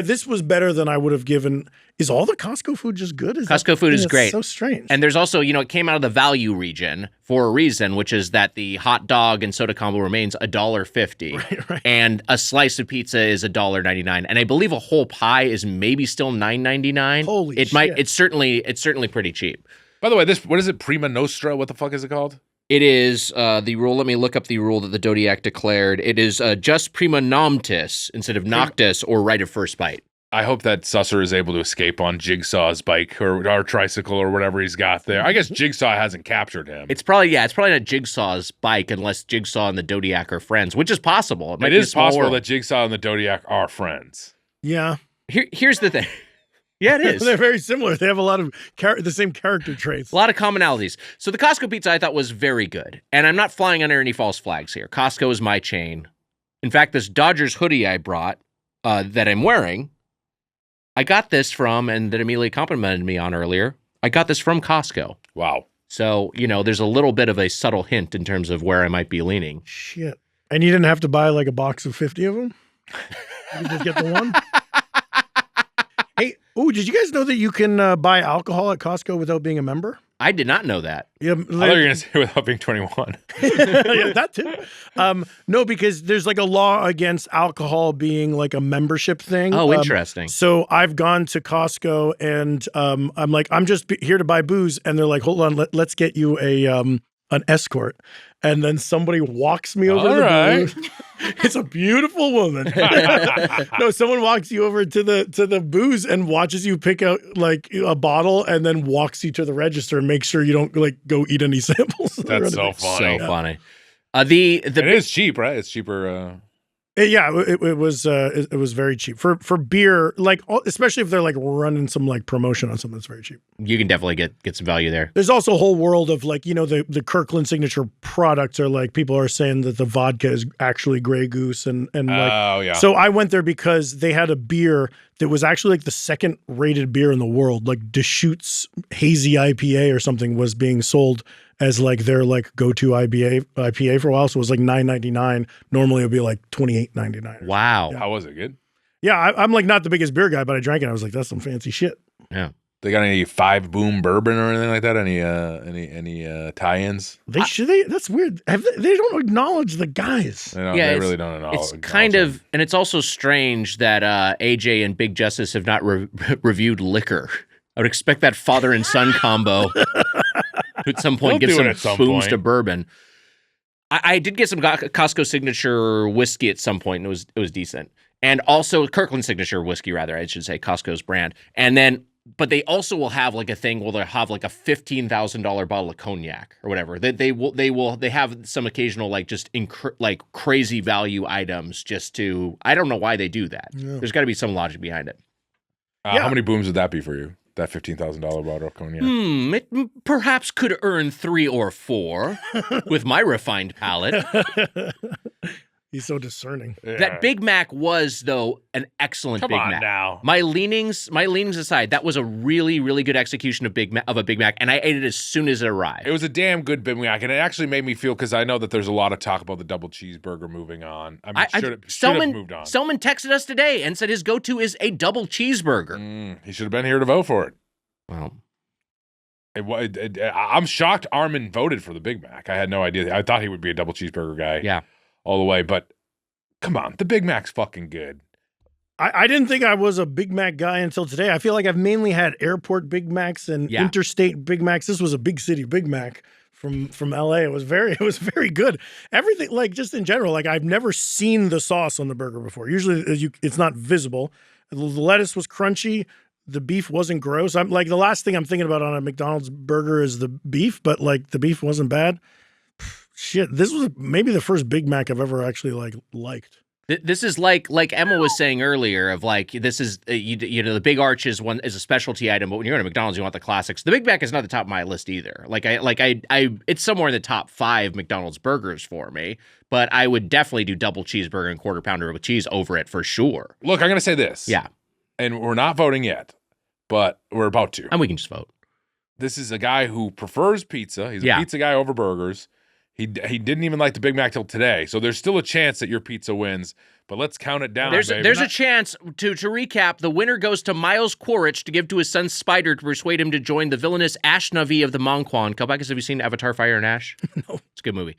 this was better than I would have given. Is all the Costco food just good? Costco food is great. So strange. And there's also, it came out of the value region for a reason, which is that the hot dog and soda combo remains $1.50. Right. And a slice of pizza is $1.99. And I believe a whole pie is maybe still $9.99. Holy shit. It's certainly pretty cheap. By the way, what is it? Prima Nostra? What the fuck is it called? It is the rule. Let me look up the rule that the Zodiac declared. It is just prima noctis instead of noctis or right of first bite. I hope that Susser is able to escape on Jigsaw's bike or tricycle or whatever he's got there. I guess Jigsaw hasn't captured him. It's probably not Jigsaw's bike unless Jigsaw and the Zodiac are friends, which is possible. It is possible that Jigsaw and the Zodiac are friends. Yeah. Here's the thing. Yeah, it is. They're very similar. They have a lot of the same character traits. A lot of commonalities. So the Costco pizza I thought was very good. And I'm not flying under any false flags here. Costco is my chain. In fact, this Dodgers hoodie I brought that I'm wearing, I got this from, and that Amelia complimented me on earlier, I got this from Costco. Wow. So, there's a little bit of a subtle hint in terms of where I might be leaning. Shit. And you didn't have to buy like a box of 50 of them? You could just get the one? Hey, did you guys know that you can buy alcohol at Costco without being a member? I did not know that. Yeah, I thought you were going to say without being 21. Yeah, that too. No, because there's like a law against alcohol being like a membership thing. Oh, interesting. So I've gone to Costco and I'm like, I'm just here to buy booze. And they're like, hold on, let's get you an escort. And then somebody walks me over the booze. It's a beautiful woman. No, someone walks you over to the booze and watches you pick out like a bottle and then walks you to the register and makes sure you don't like go eat any samples. That's so funny. So funny. It is cheap, right? It's cheaper. It was very cheap for beer, like especially if they're like running some like promotion on something that's very cheap. You can definitely get some value there. There's also a whole world of like, the Kirkland signature products are like, people are saying that the vodka is actually Grey Goose and like, so I went there because they had a beer that was actually like the second rated beer in the world, like Deschutes Hazy IPA or something was being sold as like their like go-to IPA for a while. So it was like $9.99. Normally it would be like $28.99. Wow. How was it? Good? Yeah, I'm like not the biggest beer guy, but I drank it. I was like, that's some fancy shit. Yeah. They got any 5 Boom bourbon or anything like that? Any tie-ins? That's weird. They don't acknowledge the guys. They really don't know. It's kind of, and it's also strange that AJ and Big Justice have not reviewed liquor. I would expect that father and son combo at some point give some booms to bourbon. I did get some Costco signature whiskey at some point, and it was decent. And also Kirkland signature whiskey, rather, I should say, Costco's brand. And then, but they also will have like a thing where they'll have like a $15,000 bottle of cognac or whatever. They have some occasional like just like crazy value items just to, I don't know why they do that. Yeah. There's got to be some logic behind it. How many booms would that be for you? That $15,000 bottle of cognac? It perhaps could earn 3 or 4 with my refined palate. He's so discerning. Yeah. That Big Mac was, though, an excellent Big Mac. Come on now. My leanings aside, that was a really, really good execution of a Big Mac, and I ate it as soon as it arrived. It was a damn good Big Mac, and it actually made me feel, because I know that there's a lot of talk about the double cheeseburger moving on. I mean, should have moved on. Selman texted us today and said his go-to is a double cheeseburger. He should have been here to vote for it. Well, I'm shocked Armin voted for the Big Mac. I had no idea. I thought he would be a double cheeseburger guy. Yeah. All the way, but come on, the Big Mac's fucking good. I didn't think I was a Big Mac guy until today. I feel like I've mainly had airport Big Macs and interstate Big Macs. This was a big city Big Mac from LA. It was very good. Everything, like, just in general, like, I've never seen the sauce on the burger before. Usually it's not visible. The lettuce was crunchy. The beef wasn't gross. I'm like, the last thing I'm thinking about on a McDonald's burger is the beef, but like the beef wasn't bad. Shit, this was maybe the first Big Mac I've ever actually liked. This is like Emma was saying earlier of like, this is, the Big Arch is a specialty item, but when you're at a McDonald's, you want the classics. The Big Mac is not the top of my list either. It's somewhere in the top 5 McDonald's burgers for me, but I would definitely do double cheeseburger and quarter pounder with cheese over it for sure. Look, I'm going to say this. Yeah. And we're not voting yet, but we're about to. And we can just vote. This is a guy who prefers pizza. He's a pizza guy over burgers. He didn't even like the Big Mac till today. So there's still a chance that your pizza wins, but let's count it down, There's a chance, to recap, the winner goes to Miles Quaritch to give to his son Spider to persuade him to join the villainous Ash Navi of the Mongquan. Kalpakis, have you seen Avatar Fire and Ash? No. It's a good movie.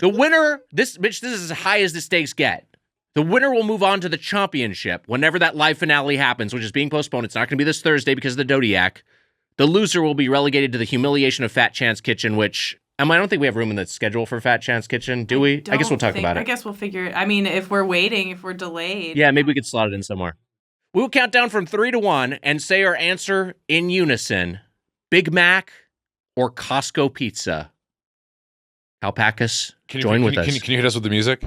The winner, this is as high as the stakes get. The winner will move on to the championship whenever that live finale happens, which is being postponed. It's not going to be this Thursday because of the Zodiac. The loser will be relegated to the humiliation of Fat Chance Kitchen, which... I don't think we have room in the schedule for Fat Chance Kitchen, do we? I guess we'll talk about it. I guess we'll figure it. I mean, if we're waiting, if we're delayed. Yeah, maybe we could slot it in somewhere. We'll count down from 3 to 1 and say our answer in unison. Big Mac or Costco pizza? Kalpakis, join with us. Can you hit us with the music?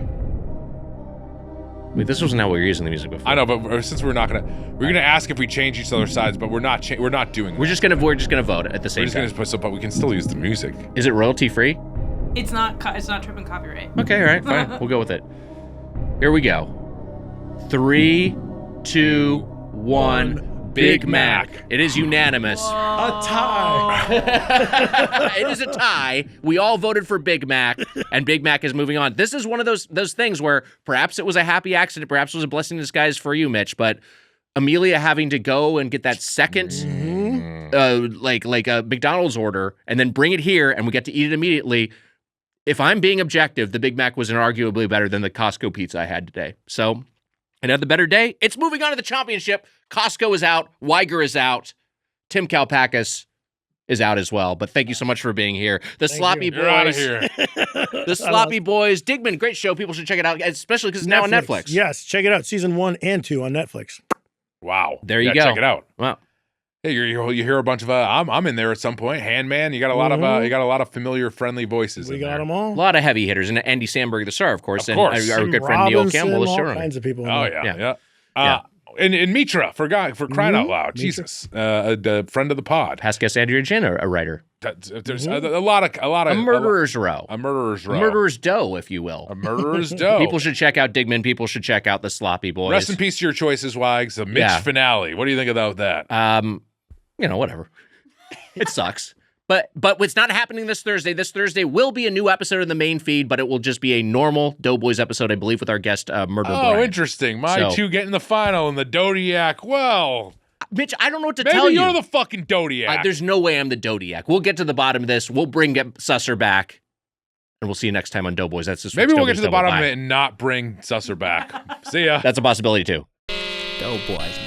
Wait, this wasn't how we were using the music before. I know, but since we're gonna ask if we change each other's sides, but we're not doing that. We're just gonna vote at the same time. But we can still use the music. Is it royalty free? It's not tripping copyright. Okay, all right, fine. We'll go with it. Here we go. 3, 2, 1. Big Mac. It is unanimous. Whoa. A tie. It is a tie. We all voted for Big Mac, and Big Mac is moving on. This is one of those things where perhaps it was a happy accident, perhaps it was a blessing in disguise for you, Mitch, but Amelia having to go and get that second, like a McDonald's order, and then bring it here, and we get to eat it immediately. If I'm being objective, the Big Mac was inarguably better than the Costco pizza I had today. So, another better day. It's moving on to the championship. Costco is out. Weiger is out. Tim Kalpakis is out as well. But thank you so much for being here. The Sloppy Boys. You're out of here. The Sloppy Boys. Digman, great show. People should check it out, especially because it's now on Netflix. Yes, check it out. Season 1 and 2 on Netflix. Wow. There you go. Check it out. Wow. Hey, you hear a bunch of I'm in there at some point. Handman, you got a lot of familiar, friendly voices. We in got there. them all. A lot of heavy hitters, and Andy Samberg, the star, of course, Of course. and our Tim good friend Neil Robinson, Campbell is all showrunning. kinds of people. Oh in yeah. And Mitra for crying out loud, Mitra. Jesus, a friend of the pod. Past guest Andrea Chin, a writer. There's a lot of A murderer's row. a murderer's row, A murderer's dough, if you will. a murderer's dough. People should check out Digman. People should check out the Sloppy Boys. Rest in peace to your choices, Wags. The Mitch finale. What do you think about that? Whatever. It sucks. But it's not happening this Thursday. This Thursday will be a new episode in the main feed, but it will just be a normal Doughboys episode, I believe, with our guest, Murder Oh, Brian. interesting. My two get in the final and the Dodiac. Well, Mitch, I don't know what to maybe tell you. you're the fucking Dodiac. There's no way I'm the Dodiac. We'll get to the bottom of this. We'll get Susser back, and we'll see you next time on Doughboys. That's just maybe we'll get to the bottom of it and not bring Susser back. See ya. That's a possibility, too. Doughboys.